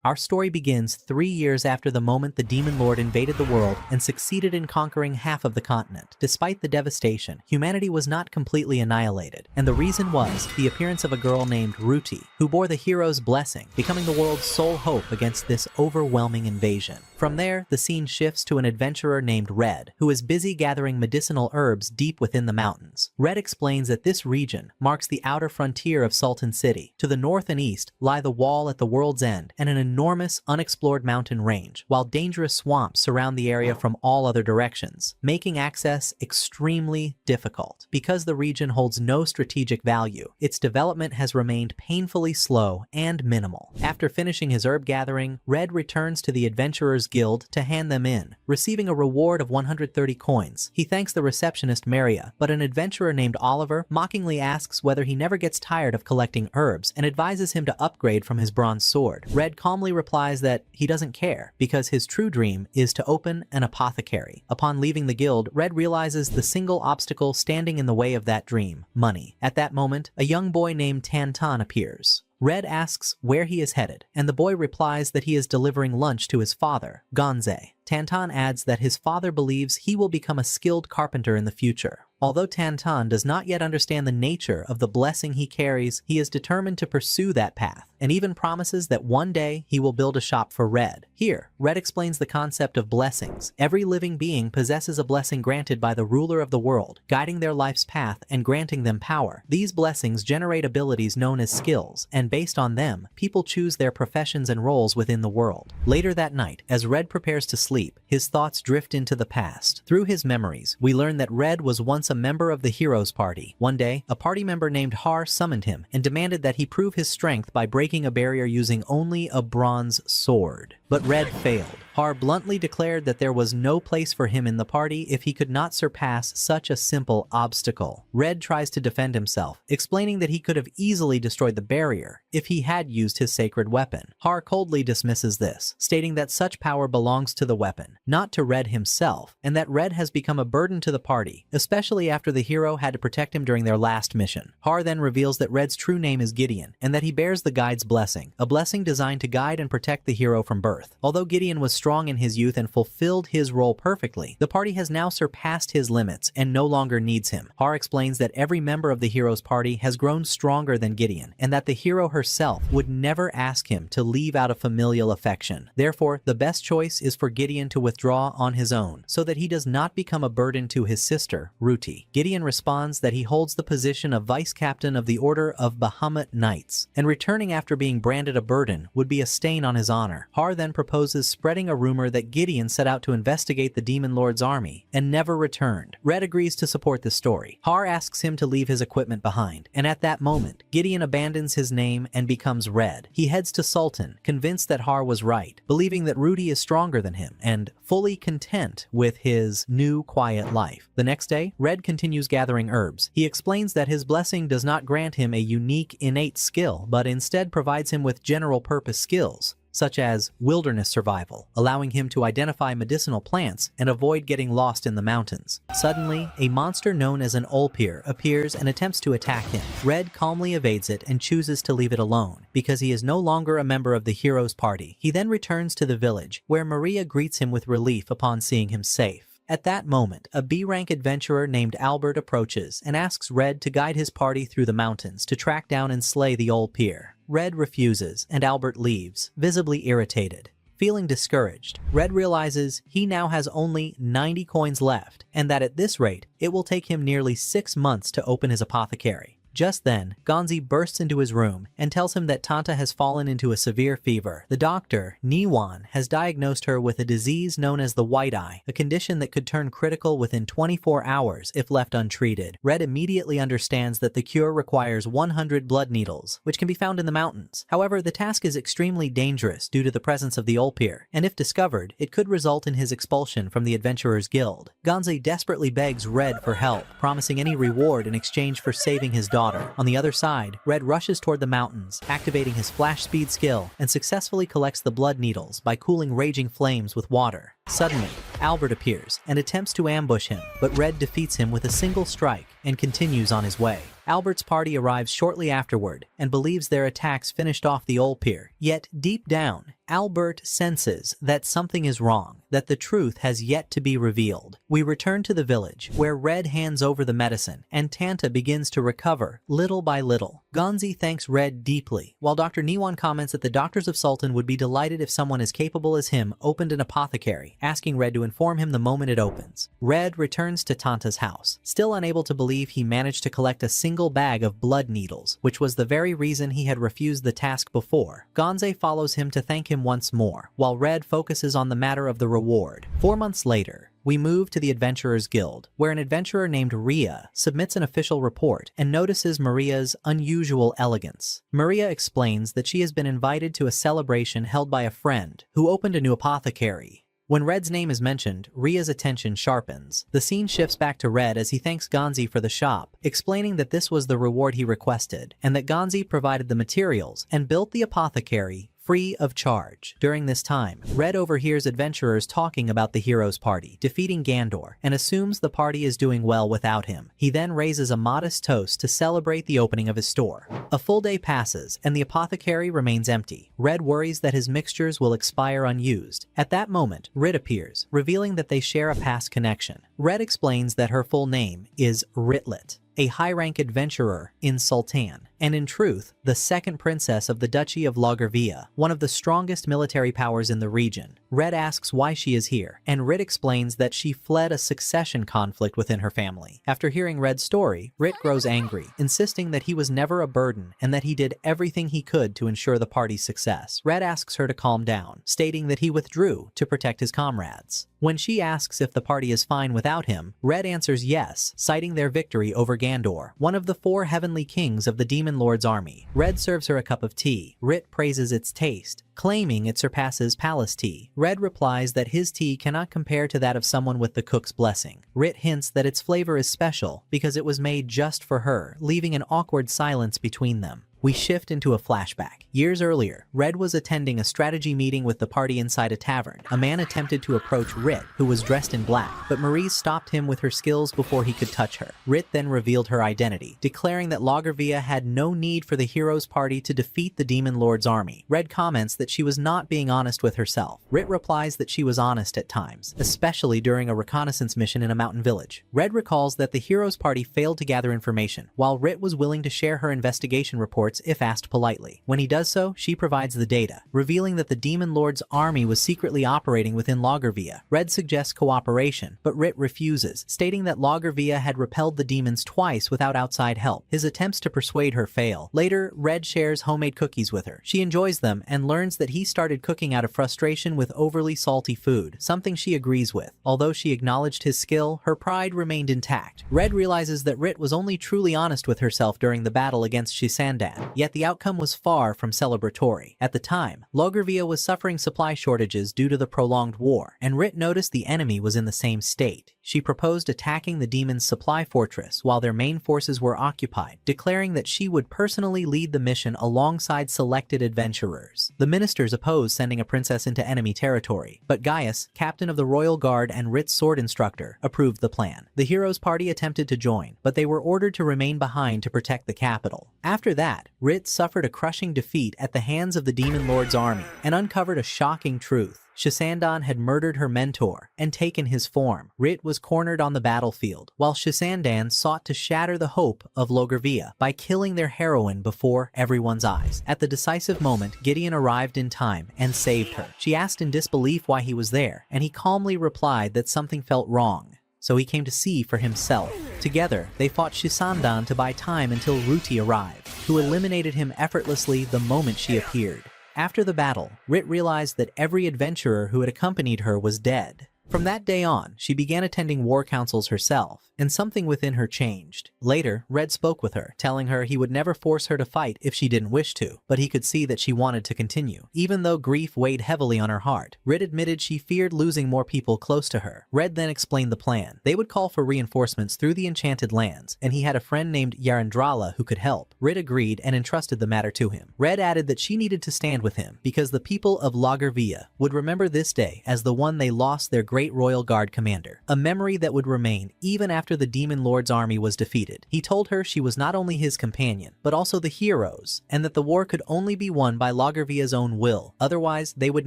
Our story begins 3 years after the moment the Demon Lord invaded the world and succeeded in conquering half of the continent. Despite the devastation, humanity was not completely annihilated, and the reason was the appearance of a girl named Ruti, who bore the hero's blessing, becoming the world's sole hope against this overwhelming invasion. From there, the scene shifts to an adventurer named Red, who is busy gathering medicinal herbs deep within the mountains. Red explains that this region marks the outer frontier of Sultan City. To the north and east lie the wall at the world's end and an enormous unexplored mountain range, while dangerous swamps surround the area from all other directions, making access extremely difficult. Because the region holds no strategic value, its development has remained painfully slow and minimal. After finishing his herb gathering, Red returns to the Adventurers Guild to hand them in, receiving a reward of 130 coins. He thanks the receptionist Maria, but an adventurer named Oliver mockingly asks whether he never gets tired of collecting herbs and advises him to upgrade from his bronze sword. Red calmly replies that he doesn't care, because his true dream is to open an apothecary. Upon leaving the guild, Red realizes the single obstacle standing in the way of that dream: money. At that moment, a young boy named Tantan appears. Red asks where he is headed, and the boy replies that he is delivering lunch to his father, Gonze. Tantan adds that his father believes he will become a skilled carpenter in the future. Although Tantan does not yet understand the nature of the blessing he carries, he is determined to pursue that path, and even promises that one day he will build a shop for Red. Here, Red explains the concept of blessings. Every living being possesses a blessing granted by the ruler of the world, guiding their life's path and granting them power. These blessings generate abilities known as skills, and based on them, people choose their professions and roles within the world. Later that night, as Red prepares to sleep, his thoughts drift into the past. Through his memories, we learn that Red was once a member of the Heroes Party. One day, a party member named Har summoned him and demanded that he prove his strength by breaking a barrier using only a bronze sword. But Red failed. Har bluntly declared that there was no place for him in the party if he could not surpass such a simple obstacle. Red tries to defend himself, explaining that he could have easily destroyed the barrier if he had used his sacred weapon. Har coldly dismisses this, stating that such power belongs to the weapon, not to Red himself, and that Red has become a burden to the party, especially after the hero had to protect him during their last mission. Har then reveals that Red's true name is Gideon, and that he bears the guide's blessing, a blessing designed to guide and protect the hero from birth. Although Gideon was strong in his youth and fulfilled his role perfectly, the party has now surpassed his limits and no longer needs him. Har explains that every member of the hero's party has grown stronger than Gideon, and that the hero herself would never ask him to leave out of familial affection. Therefore, the best choice is for Gideon to withdraw on his own, so that he does not become a burden to his sister, Ruti. Gideon responds that he holds the position of vice captain of the Order of Bahamut Knights, and returning after being branded a burden would be a stain on his honor. Har then proposes spreading a rumor that Gideon set out to investigate the Demon Lord's army and never returned. Red agrees to support the story. Har asks him to leave his equipment behind, and at that moment, Gideon abandons his name and becomes Red. He heads to Sultan, convinced that Har was right, believing that Ruti is stronger than him, and fully content with his new quiet life. The next day, Red continues gathering herbs. He explains that his blessing does not grant him a unique innate skill, but instead provides him with general purpose skills, such as wilderness survival, allowing him to identify medicinal plants and avoid getting lost in the mountains. Suddenly, a monster known as an Ulpir appears and attempts to attack him. Red calmly evades it and chooses to leave it alone, because he is no longer a member of the hero's party. He then returns to the village, where Maria greets him with relief upon seeing him safe. At that moment, a B-rank adventurer named Albert approaches and asks Red to guide his party through the mountains to track down and slay the Ulpir. Red refuses, and Albert leaves, visibly irritated. Feeling discouraged, Red realizes he now has only 90 coins left, and that at this rate, it will take him nearly 6 months to open his apothecary. Just then, Gonzi bursts into his room and tells him that Tanta has fallen into a severe fever. The doctor, Niwan, has diagnosed her with a disease known as the white eye, a condition that could turn critical within 24 hours if left untreated. Red immediately understands that the cure requires 100 blood needles, which can be found in the mountains. However, the task is extremely dangerous due to the presence of the Ulpir, and if discovered, it could result in his expulsion from the Adventurers Guild. Gonzi desperately begs Red for help, promising any reward in exchange for saving his daughter. On the other side, Red rushes toward the mountains, activating his flash speed skill, and successfully collects the blood needles by cooling raging flames with water. Suddenly, Albert appears and attempts to ambush him, but Red defeats him with a single strike and continues on his way. Albert's party arrives shortly afterward and believes their attacks finished off the Ulpir, yet deep down, Albert senses that something is wrong, that the truth has yet to be revealed. We return to the village, where Red hands over the medicine, and Tanta begins to recover, little by little. Gonzi thanks Red deeply, while Dr. Niwan comments that the doctors of Sultan would be delighted if someone as capable as him opened an apothecary, asking Red to inform him the moment it opens. Red returns to Tanta's house, still unable to believe he managed to collect a single bag of blood needles, which was the very reason he had refused the task before. Gonzi follows him to thank him once more, while Red focuses on the matter of the reward. 4 months later, we move to the Adventurers Guild, where an adventurer named Ria submits an official report and notices Maria's unusual elegance. Maria explains that she has been invited to a celebration held by a friend who opened a new apothecary. When Red's name is mentioned, Ria's attention sharpens. The scene shifts back to Red as he thanks Gonzi for the shop, explaining that this was the reward he requested, and that Gonzi provided the materials and built the apothecary free of charge. During this time, Red overhears adventurers talking about the hero's party defeating Gandor and assumes the party is doing well without him. He then raises a modest toast to celebrate the opening of his store. A full day passes and the apothecary remains empty. Red worries that his mixtures will expire unused. At that moment, Rit appears, revealing that they share a past connection. Red explains that her full name is Ritlet, a high-rank adventurer in Sultan, and in truth, the second princess of the Duchy of Lagervia, one of the strongest military powers in the region. Red asks why she is here, and Rit explains that she fled a succession conflict within her family. After hearing Red's story, Rit grows angry, insisting that he was never a burden and that he did everything he could to ensure the party's success. Red asks her to calm down, stating that he withdrew to protect his comrades. When she asks if the party is fine without him, Red answers yes, citing their victory over Gandor, one of the 4 heavenly kings of the Demon Lord's army. Red serves her a cup of tea. Rit praises its taste, claiming it surpasses palace tea. Red replies that his tea cannot compare to that of someone with the cook's blessing. Rit hints that its flavor is special because it was made just for her, leaving an awkward silence between them. We shift into a flashback. Years earlier, Red was attending a strategy meeting with the party inside a tavern. A man attempted to approach Rit, who was dressed in black, but Marie stopped him with her skills before he could touch her. Rit then revealed her identity, declaring that Lagervia had no need for the hero's party to defeat the Demon Lord's army. Red comments that she was not being honest with herself. Rit replies that she was honest at times, especially during a reconnaissance mission in a mountain village. Red recalls that the hero's party failed to gather information, while Rit was willing to share her investigation report if asked politely. When he does so, she provides the data, revealing that the Demon Lord's army was secretly operating within Lagervia. Red suggests cooperation, but Rit refuses, stating that Lagervia had repelled the demons twice without outside help. His attempts to persuade her fail. Later, Red shares homemade cookies with her. She enjoys them and learns that he started cooking out of frustration with overly salty food, something she agrees with. Although she acknowledged his skill, her pride remained intact. Red realizes that Rit was only truly honest with herself during the battle against Shisandan, yet the outcome was far from celebratory. At the time, Lagervia was suffering supply shortages due to the prolonged war, and Rit noticed the enemy was in the same state. She proposed attacking the demons' supply fortress while their main forces were occupied, declaring that she would personally lead the mission alongside selected adventurers. The ministers opposed sending a princess into enemy territory, but Gaius, captain of the royal guard and Rit's sword instructor, approved the plan. The heroes' party attempted to join, but they were ordered to remain behind to protect the capital. After that, Rit suffered a crushing defeat at the hands of the Demon Lord's army and uncovered a shocking truth. Shisandan had murdered her mentor and taken his form. Rit was cornered on the battlefield, while Shisandan sought to shatter the hope of Lagervia by killing their heroine before everyone's eyes. At the decisive moment, Gideon arrived in time and saved her. She asked in disbelief why he was there, and he calmly replied that something felt wrong, so he came to see for himself. Together, they fought Shisandan to buy time until Ruti arrived, who eliminated him effortlessly the moment she appeared. After the battle, Rit realized that every adventurer who had accompanied her was dead. From that day on, she began attending war councils herself, and something within her changed. Later, Red spoke with her, telling her he would never force her to fight if she didn't wish to, but he could see that she wanted to continue. Even though grief weighed heavily on her heart, Red admitted she feared losing more people close to her. Red then explained the plan. They would call for reinforcements through the Enchanted Lands, and he had a friend named Yarandrala who could help. Red agreed and entrusted the matter to him. Red added that she needed to stand with him, because the people of Lagervia would remember this day as the one they lost their great royal guard commander, a memory that would remain even after the Demon Lord's army was defeated. He told her she was not only his companion, but also the hero's, and that the war could only be won by Lagervia's own will. Otherwise, they would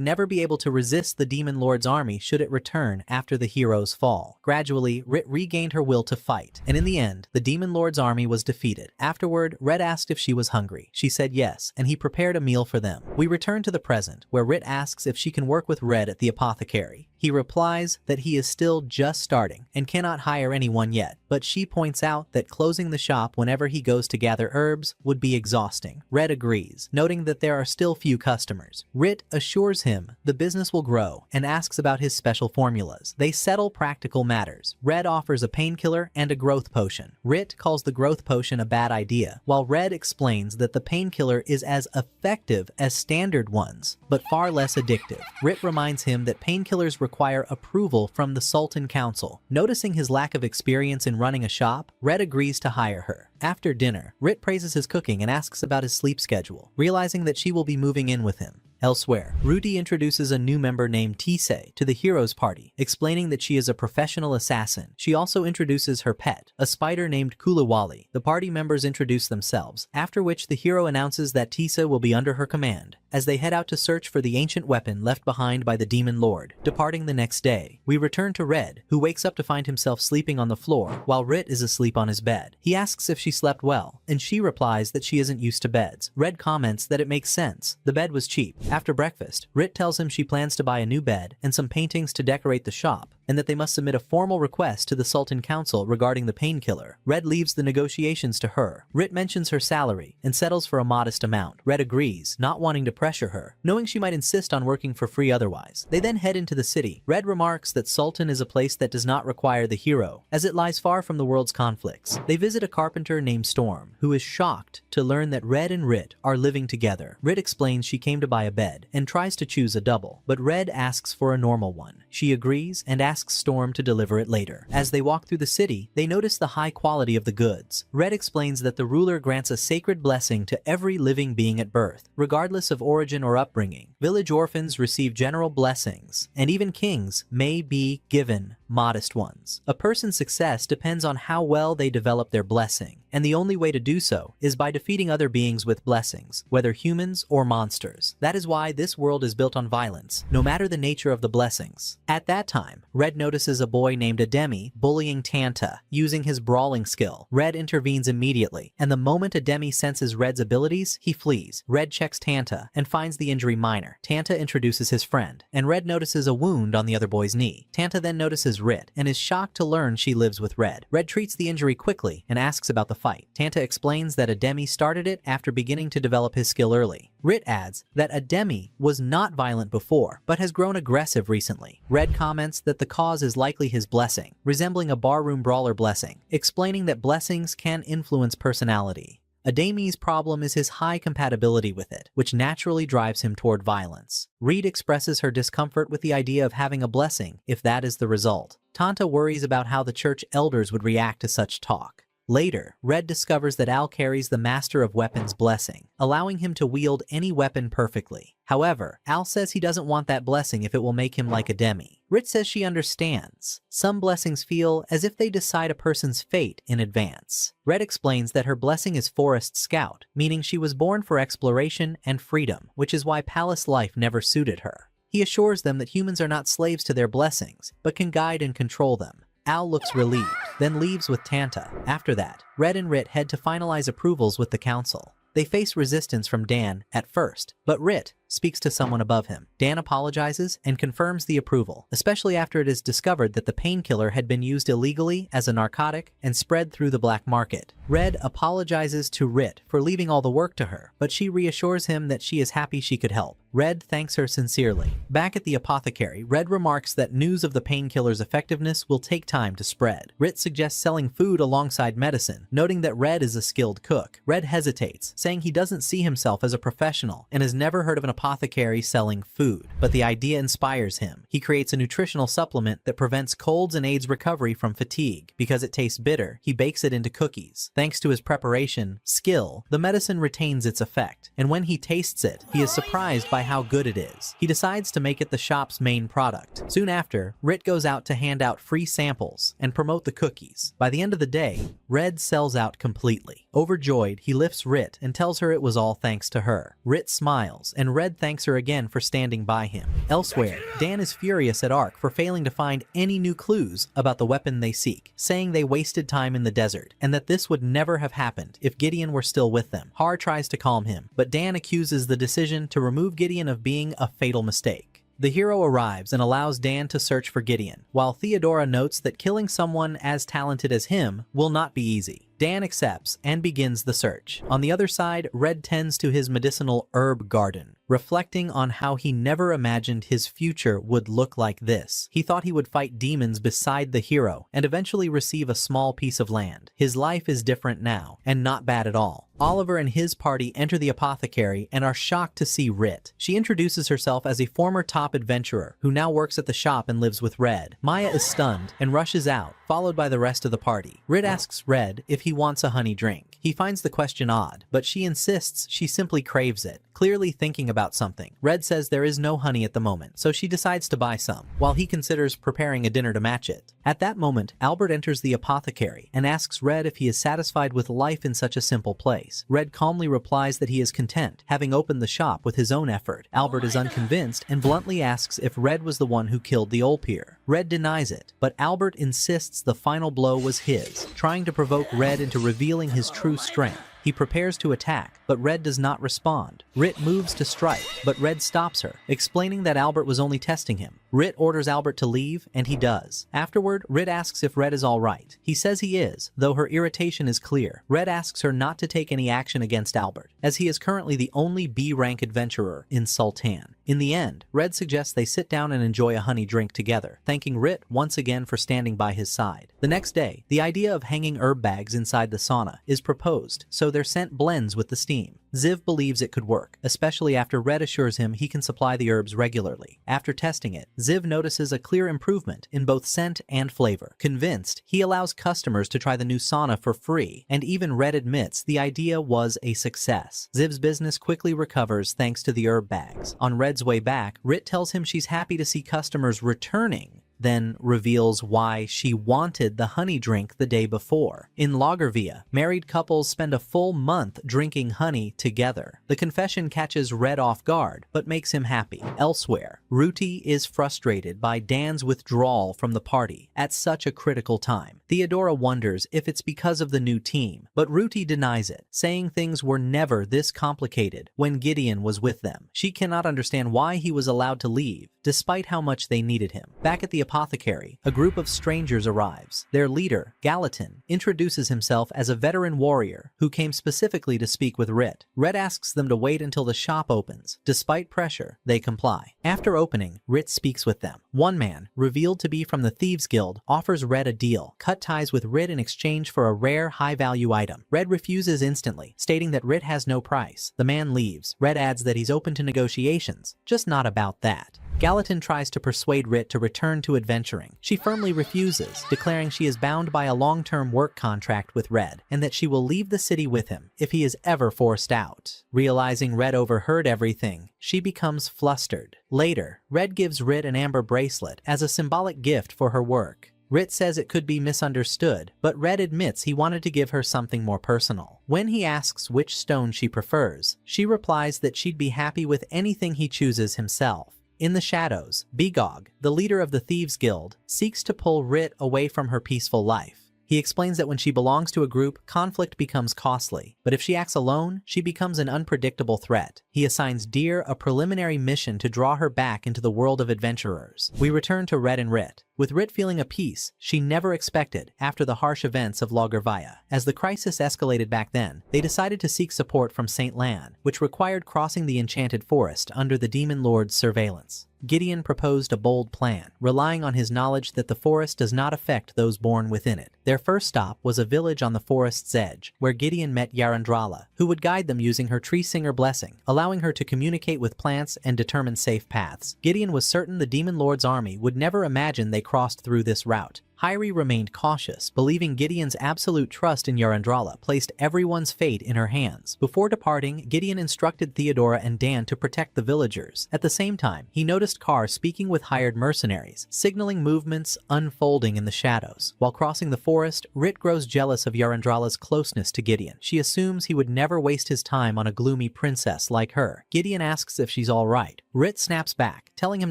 never be able to resist the Demon Lord's army should it return after the hero's fall. Gradually, Rit regained her will to fight, and in the end, the Demon Lord's army was defeated. Afterward, Red asked if she was hungry. She said yes, and he prepared a meal for them. We return to the present, where Rit asks if she can work with Red at the apothecary. He replies that he is still just starting and cannot hire anyone yet, but she points out that closing the shop whenever he goes to gather herbs would be exhausting. Red agrees, noting that there are still few customers. Rit assures him the business will grow and asks about his special formulas. They settle practical matters. Red offers a painkiller and a growth potion. Rit calls the growth potion a bad idea, while Red explains that the painkiller is as effective as standard ones, but far less addictive. Rit reminds him that painkillers require approval from the Sultan Council. Noticing his lack of experience in running a shop, Red agrees to hire her. After dinner, Rit praises his cooking and asks about his sleep schedule, realizing that she will be moving in with him. Elsewhere, Rudy introduces a new member named Tisei to the hero's party, explaining that she is a professional assassin. She also introduces her pet, a spider named Kulawali. The party members introduce themselves, after which the hero announces that Tisei will be under her command, as they head out to search for the ancient weapon left behind by the Demon Lord. Departing the next day, we return to Red, who wakes up to find himself sleeping on the floor, while Rit is asleep on his bed. He asks if she slept well, and she replies that she isn't used to beds. Red comments that it makes sense. The bed was cheap. After breakfast, Rit tells him she plans to buy a new bed and some paintings to decorate the shop, and that they must submit a formal request to the Sultan Council regarding the painkiller. Red leaves the negotiations to her. Rit mentions her salary and settles for a modest amount. Red agrees, not wanting to pressure her, knowing she might insist on working for free otherwise. They then head into the city. Red remarks that Sultan is a place that does not require the hero, as it lies far from the world's conflicts. They visit a carpenter named Storm, who is shocked to learn that Red and Rit are living together. Rit explains she came to buy a bed and tries to choose a double, but Red asks for a normal one. She agrees and asks Storm to deliver it later. As they walk through the city, they notice the high quality of the goods. Red explains that the ruler grants a sacred blessing to every living being at birth, regardless of origin or upbringing. Village orphans receive general blessings, and even kings may be given modest ones. A person's success depends on how well they develop their blessing, and the only way to do so is by defeating other beings with blessings, whether humans or monsters. That is why this world is built on violence, no matter the nature of the blessings. At that time, Red notices a boy named Ademi bullying Tanta, using his brawling skill. Red intervenes immediately, and the moment Ademi senses Red's abilities, he flees. Red checks Tanta and finds the injury minor. Tanta introduces his friend, and Red notices a wound on the other boy's knee. Tanta then notices Rit and is shocked to learn she lives with Red. Red treats the injury quickly and asks about the fight. Tanta explains that Ademi started it after beginning to develop his skill early. Rit adds that Ademi was not violent before, but has grown aggressive recently. Red comments that the cause is likely his blessing, resembling a barroom brawler blessing, explaining that blessings can influence personality. Ademi's problem is his high compatibility with it, which naturally drives him toward violence. Reed expresses her discomfort with the idea of having a blessing, if that is the result. Tanta worries about how the church elders would react to such talk. Later, Red discovers that Al carries the Master of Weapons blessing, allowing him to wield any weapon perfectly. However, Al says he doesn't want that blessing if it will make him like Ademi. Rit says she understands. Some blessings feel as if they decide a person's fate in advance. Red explains that her blessing is Forest Scout, meaning she was born for exploration and freedom, which is why palace life never suited her. He assures them that humans are not slaves to their blessings, but can guide and control them. Al looks relieved, then leaves with Tanta. After that, Red and Rit head to finalize approvals with the council. They face resistance from Dan at first, but Rit speaks to someone above him. Dan apologizes and confirms the approval, especially after it is discovered that the painkiller had been used illegally as a narcotic and spread through the black market. Red apologizes to Rit for leaving all the work to her, but she reassures him that she is happy she could help. Red thanks her sincerely. Back at the apothecary, Red remarks that news of the painkiller's effectiveness will take time to spread. Rit suggests selling food alongside medicine, noting that Red is a skilled cook. Red hesitates, saying he doesn't see himself as a professional and has never heard of an apothecary selling food, but the idea inspires him. He creates a nutritional supplement that prevents colds and aids recovery from fatigue. Because it tastes bitter, he bakes it into cookies. Thanks to his preparation skill, the medicine retains its effect, and when he tastes it, he is surprised by how good it is. He decides to make it the shop's main product. Soon after, Rit goes out to hand out free samples and promote the cookies. By the end of the day, Red sells out completely. Overjoyed, he lifts Rit and tells her it was all thanks to her. Rit smiles, and Red thanks her again for standing by him. Elsewhere, Dan is furious at Ark for failing to find any new clues about the weapon they seek, saying they wasted time in the desert, and that this would never have happened if Gideon were still with them. Har tries to calm him, but Dan accuses the decision to remove Gideon of being a fatal mistake. The hero arrives and allows Dan to search for Gideon, while Theodora notes that killing someone as talented as him will not be easy. Dan accepts and begins the search. On the other side, Red tends to his medicinal herb garden, reflecting on how he never imagined his future would look like this. He thought he would fight demons beside the hero and eventually receive a small piece of land. His life is different now, and not bad at all. Oliver and his party enter the apothecary and are shocked to see Rit. She introduces herself as a former top adventurer who now works at the shop and lives with Red. Maya is stunned and rushes out, followed by the rest of the party. Rit asks Red if he wants a honey drink. He finds the question odd, but she insists she simply craves it, clearly thinking about something. Red says there is no honey at the moment, so she decides to buy some, while he considers preparing a dinner to match it. At that moment, Albert enters the apothecary and asks Red if he is satisfied with life in such a simple place. Red calmly replies that he is content, having opened the shop with his own effort. Albert is unconvinced and bluntly asks if Red was the one who killed the Olpir. Red denies it, but Albert insists the final blow was his, trying to provoke Red into revealing his true strength. He prepares to attack, but Red does not respond. Rit moves to strike, but Red stops her, explaining that Albert was only testing him. Rit orders Albert to leave, and he does. Afterward, Rit asks if Red is alright. He says he is, though her irritation is clear. Red asks her not to take any action against Albert, as he is currently the only B-rank adventurer in Sultan. In the end, Red suggests they sit down and enjoy a honey drink together, thanking Rit once again for standing by his side. The next day, the idea of hanging herb bags inside the sauna is proposed, so their scent blends with the steam. Ziv believes it could work, especially after Red assures him he can supply the herbs regularly. After testing it, Ziv notices a clear improvement in both scent and flavor. Convinced, he allows customers to try the new sauna for free, and even Red admits the idea was a success. Ziv's business quickly recovers thanks to the herb bags. On Red's way back, Rit tells him she's happy to see customers returning, then reveals why she wanted the honey drink the day before. In Lagervia, married couples spend a full month drinking honey together. The confession catches Red off guard, but makes him happy. Elsewhere, Ruti is frustrated by Dan's withdrawal from the party at such a critical time. Theodora wonders if it's because of the new team, but Ruti denies it, saying things were never this complicated when Gideon was with them. She cannot understand why he was allowed to leave, despite how much they needed him. Back at the apothecary, a group of strangers arrives. Their leader, Gallatin, introduces himself as a veteran warrior who came specifically to speak with Rit. Red asks them to wait until the shop opens. Despite pressure, they comply. After opening, Rit speaks with them. One man, revealed to be from the Thieves Guild, offers Red a deal, cut ties with Rit in exchange for a rare, high-value item. Red refuses instantly, stating that Rit has no price. The man leaves. Red adds that he's open to negotiations, just not about that. Gallatin tries to persuade Rit to return to adventuring. She firmly refuses, declaring she is bound by a long-term work contract with Red, and that she will leave the city with him if he is ever forced out. Realizing Red overheard everything, she becomes flustered. Later, Red gives Rit an amber bracelet as a symbolic gift for her work. Rit says it could be misunderstood, but Red admits he wanted to give her something more personal. When he asks which stone she prefers, she replies that she'd be happy with anything he chooses himself. In the shadows, Begog, the leader of the Thieves Guild, seeks to pull Rit away from her peaceful life. He explains that when she belongs to a group, conflict becomes costly, but if she acts alone, she becomes an unpredictable threat. He assigns Deer a preliminary mission to draw her back into the world of adventurers. We return to Red and Rit, with Rit feeling a peace she never expected after the harsh events of Lagervia. As the crisis escalated back then, they decided to seek support from Saint Lan, which required crossing the Enchanted Forest under the Demon Lord's surveillance. Gideon proposed a bold plan, relying on his knowledge that the forest does not affect those born within it. Their first stop was a village on the forest's edge, where Gideon met Yarandrala, who would guide them using her tree singer blessing, allowing her to communicate with plants and determine safe paths. Gideon was certain the Demon Lord's army would never imagine they crossed through this route. Hyrie remained cautious, believing Gideon's absolute trust in Yarandrala placed everyone's fate in her hands. Before departing, Gideon instructed Theodora and Dan to protect the villagers. At the same time, he noticed Carr speaking with hired mercenaries, signaling movements unfolding in the shadows. While crossing the forest, Rit grows jealous of Yarandrala's closeness to Gideon. She assumes he would never waste his time on a gloomy princess like her. Gideon asks if she's alright. Rit snaps back, telling him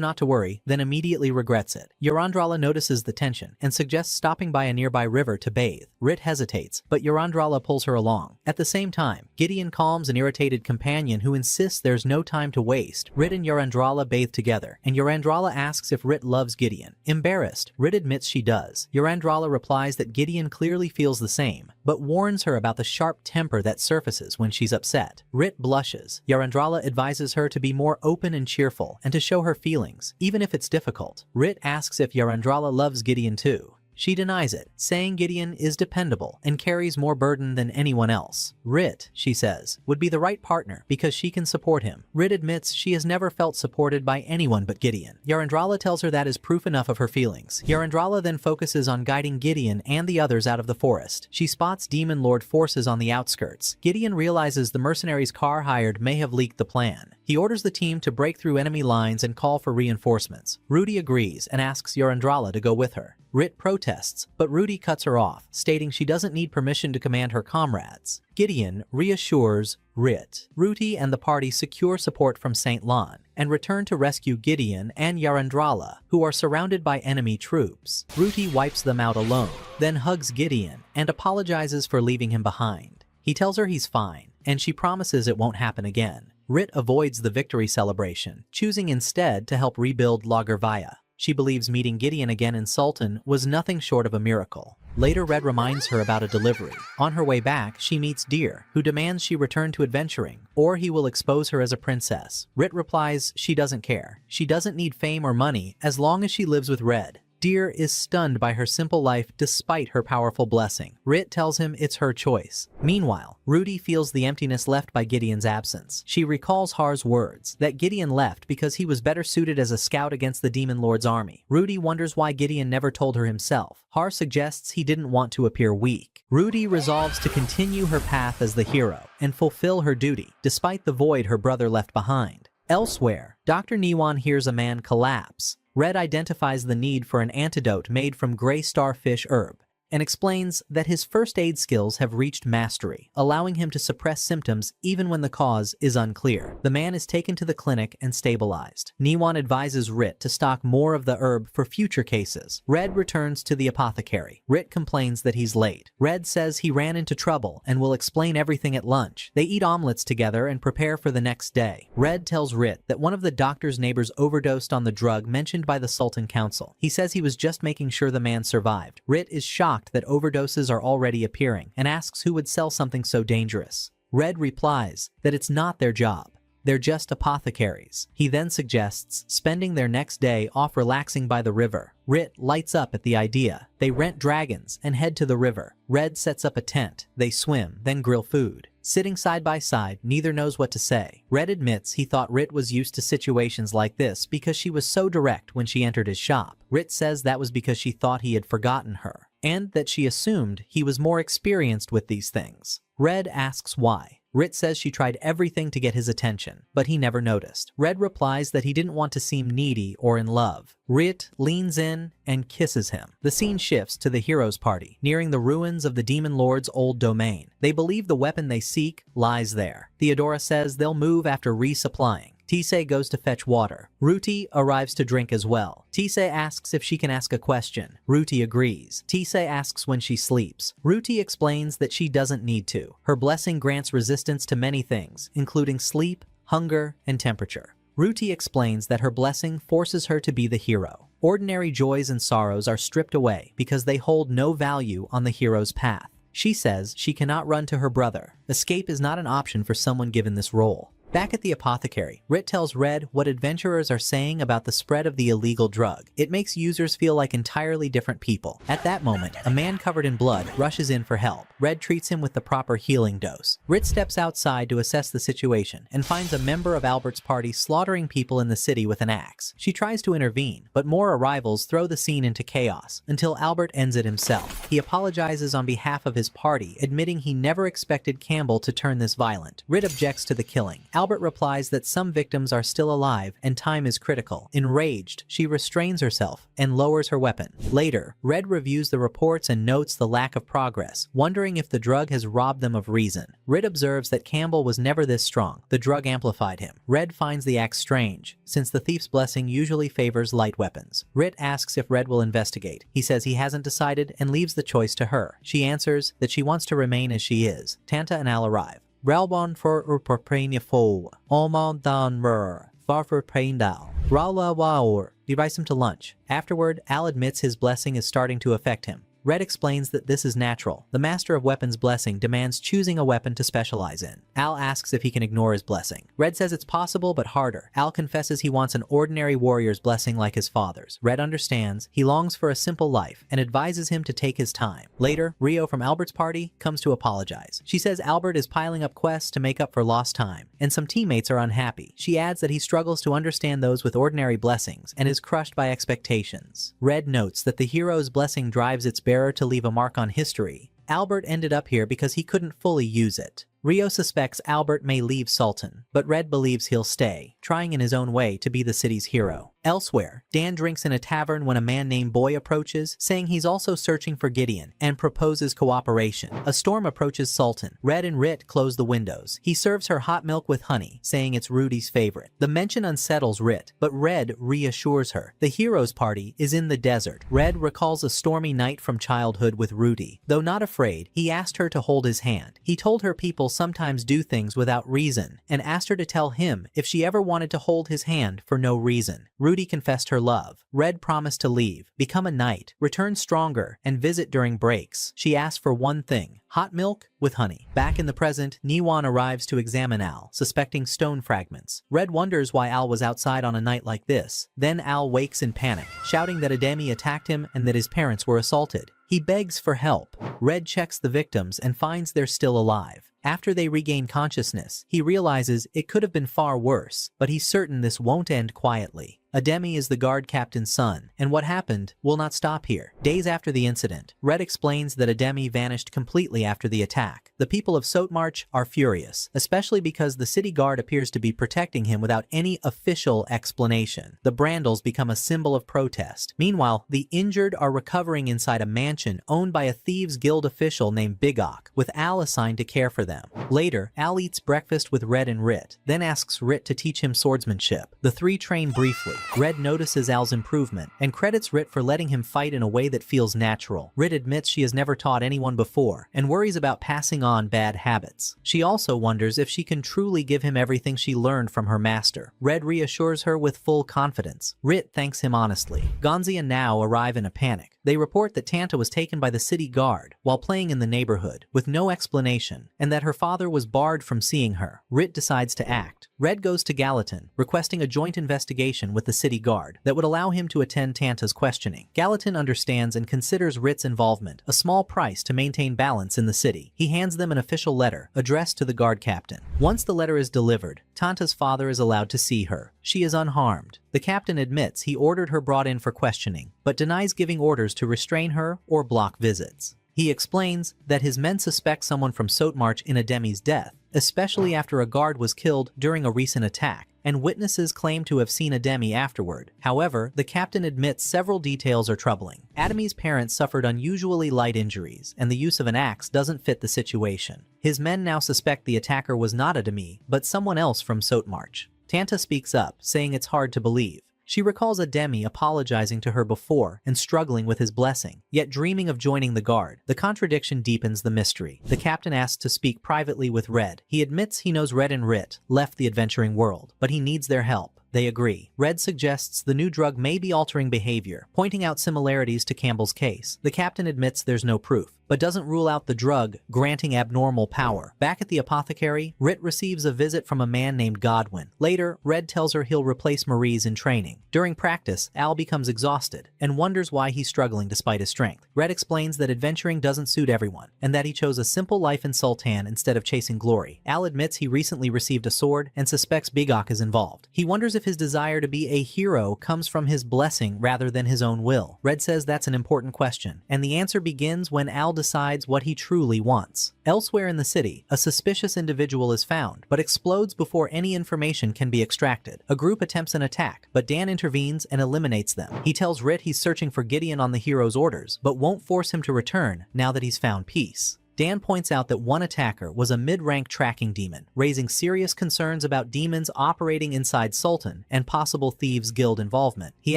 not to worry, then immediately regrets it. Yarandrala notices the tension and suggests stopping by a nearby river to bathe. Rit hesitates, but Yarandrala pulls her along. At the same time, Gideon calms an irritated companion who insists there's no time to waste. Rit and Yarandrala bathe together, and Yarandrala asks if Rit loves Gideon. Embarrassed, Rit admits she does. Yarandrala replies that Gideon clearly feels the same, but warns her about the sharp temper that surfaces when she's upset. Rit blushes. Yarandrala advises her to be more open and cheerful, and to show her feelings, even if it's difficult. Rit asks if Yarandrala loves Gideon too. She denies it, saying Gideon is dependable and carries more burden than anyone else. Rit, she says, would be the right partner because she can support him. Rit admits she has never felt supported by anyone but Gideon. Yarandrala tells her that is proof enough of her feelings. Yarandrala then focuses on guiding Gideon and the others out of the forest. She spots Demon Lord forces on the outskirts. Gideon realizes the mercenaries Carr hired may have leaked the plan. He orders the team to break through enemy lines and call for reinforcements. Rudy agrees and asks Yarandrala to go with her. Rit protests, but Rudy cuts her off, stating she doesn't need permission to command her comrades. Gideon reassures Rit. Rudy and the party secure support from St. Lon and return to rescue Gideon and Yarandrala, who are surrounded by enemy troops. Rudy wipes them out alone, then hugs Gideon and apologizes for leaving him behind. He tells her he's fine, and she promises it won't happen again. Rit avoids the victory celebration, choosing instead to help rebuild Lagervaya. She believes meeting Gideon again in Sultan was nothing short of a miracle. Later, Red reminds her about a delivery. On her way back, she meets Deer, who demands she return to adventuring, or he will expose her as a princess. Rit replies she doesn't care. She doesn't need fame or money as long as she lives with Red. Deer is stunned by her simple life despite her powerful blessing. Rit tells him it's her choice. Meanwhile, Rudy feels the emptiness left by Gideon's absence. She recalls Har's words, that Gideon left because he was better suited as a scout against the Demon Lord's army. Rudy wonders why Gideon never told her himself. Har suggests he didn't want to appear weak. Rudy resolves to continue her path as the hero and fulfill her duty, despite the void her brother left behind. Elsewhere, Dr. Niwan hears a man collapse. Red identifies the need for an antidote made from gray starfish herb and explains that his first aid skills have reached mastery, allowing him to suppress symptoms even when the cause is unclear. The man is taken to the clinic and stabilized. Niwan advises Rit to stock more of the herb for future cases. Red returns to the apothecary. Rit complains that he's late. Red says he ran into trouble and will explain everything at lunch. They eat omelets together and prepare for the next day. Red tells Rit that one of the doctor's neighbors overdosed on the drug mentioned by the Sultan Council. He says he was just making sure the man survived. Rit is shocked that overdoses are already appearing and asks who would sell something so dangerous. Red replies that it's not their job. They're just apothecaries. He then suggests spending their next day off relaxing by the river. Rit lights up at the idea. They rent dragons and head to the river. Red sets up a tent. They swim, then grill food. Sitting side by side, neither knows what to say. Red admits he thought Rit was used to situations like this because she was so direct when she entered his shop. Rit says that was because she thought he had forgotten her, and that she assumed he was more experienced with these things. Red asks why. Rit says she tried everything to get his attention, but he never noticed. Red replies that he didn't want to seem needy or in love. Rit leans in and kisses him. The scene shifts to the heroes' party, nearing the ruins of the Demon Lord's old domain. They believe the weapon they seek lies there. Theodora says they'll move after resupplying. Tisei goes to fetch water. Ruti arrives to drink as well. Tisei asks if she can ask a question. Ruti agrees. Tisei asks when she sleeps. Ruti explains that she doesn't need to. Her blessing grants resistance to many things, including sleep, hunger, and temperature. Ruti explains that her blessing forces her to be the hero. Ordinary joys and sorrows are stripped away because they hold no value on the hero's path. She says she cannot run to her brother. Escape is not an option for someone given this role. Back at the apothecary, Rit tells Red what adventurers are saying about the spread of the illegal drug. It makes users feel like entirely different people. At that moment, a man covered in blood rushes in for help. Red treats him with the proper healing dose. Rit steps outside to assess the situation and finds a member of Albert's party slaughtering people in the city with an axe. She tries to intervene, but more arrivals throw the scene into chaos until Albert ends it himself. He apologizes on behalf of his party, admitting he never expected Campbell to turn this violent. Rit objects to the killing. Albert replies that some victims are still alive and time is critical. Enraged, she restrains herself and lowers her weapon. Later, Red reviews the reports and notes the lack of progress, wondering if the drug has robbed them of reason. Rit observes that Campbell was never this strong. The drug amplified him. Red finds the axe strange, since the thief's blessing usually favors light weapons. Rit asks if Red will investigate. He says he hasn't decided and leaves the choice to her. She answers that she wants to remain as she is. Tanta and Al arrive. Ralbon for Urprania Fo, Almond Dan Mur, Farfer Paindal, Rala Waur. He invites him to lunch. Afterward, Al admits his blessing is starting to affect him. Red explains that this is natural. The Master of Weapons' blessing demands choosing a weapon to specialize in. Al asks if he can ignore his blessing. Red says it's possible, but harder. Al confesses he wants an ordinary warrior's blessing like his father's. Red understands. He longs for a simple life and advises him to take his time. Later, Ryo from Albert's party comes to apologize. She says Albert is piling up quests to make up for lost time, and some teammates are unhappy. She adds that he struggles to understand those with ordinary blessings and is crushed by expectations. Red notes that the hero's blessing drives its bearer to leave a mark on history. Albert ended up here because he couldn't fully use it. Ryo suspects Albert may leave Sultan, but Red believes he'll stay, trying in his own way to be the city's hero. Elsewhere, Dan drinks in a tavern when a man named Boy approaches, saying he's also searching for Gideon, and proposes cooperation. A storm approaches Sultan. Red and Rit close the windows. He serves her hot milk with honey, saying it's Rudy's favorite. The mention unsettles Rit, but Red reassures her. The hero's party is in the desert. Red recalls a stormy night from childhood with Rudy. Though not afraid, he asked her to hold his hand. He told her people sometimes do things without reason, and asked her to tell him if she ever wanted to hold his hand for no reason. Rudy confessed her love. Red promised to leave, become a knight, return stronger, and visit during breaks. She asked for one thing: hot milk with honey. Back in the present, Niwan arrives to examine Al, suspecting stone fragments. Red wonders why Al was outside on a night like this. Then Al wakes in panic, shouting that Ademi attacked him and that his parents were assaulted. He begs for help. Red checks the victims and finds they're still alive. After they regain consciousness, he realizes it could have been far worse, but he's certain this won't end quietly. Ademi is the guard captain's son, and what happened will not stop here. Days after the incident, Red explains that Ademi vanished completely after the attack. The people of Sotmarch are furious, especially because the city guard appears to be protecting him without any official explanation. The Brandles become a symbol of protest. Meanwhile, the injured are recovering inside a mansion owned by a Thieves Guild official named Bigok, with Al assigned to care for them. Later, Al eats breakfast with Red and Rit, then asks Rit to teach him swordsmanship. The three train briefly. Red notices Al's improvement and credits Rit for letting him fight in a way that feels natural. Rit admits she has never taught anyone before and worries about passing on bad habits. She also wonders if she can truly give him everything she learned from her master. Red reassures her with full confidence. Rit thanks him honestly. Gonzi and Nao arrive in a panic. They report that Tanta was taken by the city guard while playing in the neighborhood, with no explanation, and that her father was barred from seeing her. Rit decides to act. Red goes to Gallatin, requesting a joint investigation with the city guard that would allow him to attend Tanta's questioning. Gallatin understands and considers Rit's involvement a small price to maintain balance in the city. He hands them an official letter addressed to the guard captain. Once the letter is delivered, Tanta's father is allowed to see her. She is unharmed. The captain admits he ordered her brought in for questioning, but denies giving orders to restrain her or block visits. He explains that his men suspect someone from Sotmarch in Ademi's death, especially after a guard was killed during a recent attack, and witnesses claim to have seen Ademi afterward. However, the captain admits several details are troubling. Ademi's parents suffered unusually light injuries, and the use of an axe doesn't fit the situation. His men now suspect the attacker was not Ademi, but someone else from Sotmarch. Tanta speaks up, saying it's hard to believe. She recalls Ademi apologizing to her before and struggling with his blessing, yet dreaming of joining the guard. The contradiction deepens the mystery. The captain asks to speak privately with Red. He admits he knows Red and Rit left the adventuring world, but he needs their help. They agree. Red suggests the new drug may be altering behavior, pointing out similarities to Campbell's case. The captain admits there's no proof, but doesn't rule out the drug granting abnormal power. Back at the apothecary, Rit receives a visit from a man named Godwin. Later, Red tells her he'll replace Marie's in training. During practice, Al becomes exhausted and wonders why he's struggling despite his strength. Red explains that adventuring doesn't suit everyone, and that he chose a simple life in Sultan instead of chasing glory. Al admits he recently received a sword and suspects Bigok is involved. He wonders if his desire to be a hero comes from his blessing rather than his own will. Red says that's an important question, and the answer begins when Al decides what he truly wants. Elsewhere in the city, a suspicious individual is found, but explodes before any information can be extracted. A group attempts an attack, but Dan intervenes and eliminates them. He tells Rit he's searching for Gideon on the hero's orders, but won't force him to return now that he's found peace. Dan points out that one attacker was a mid-rank tracking demon, raising serious concerns about demons operating inside Sultan and possible Thieves Guild involvement. He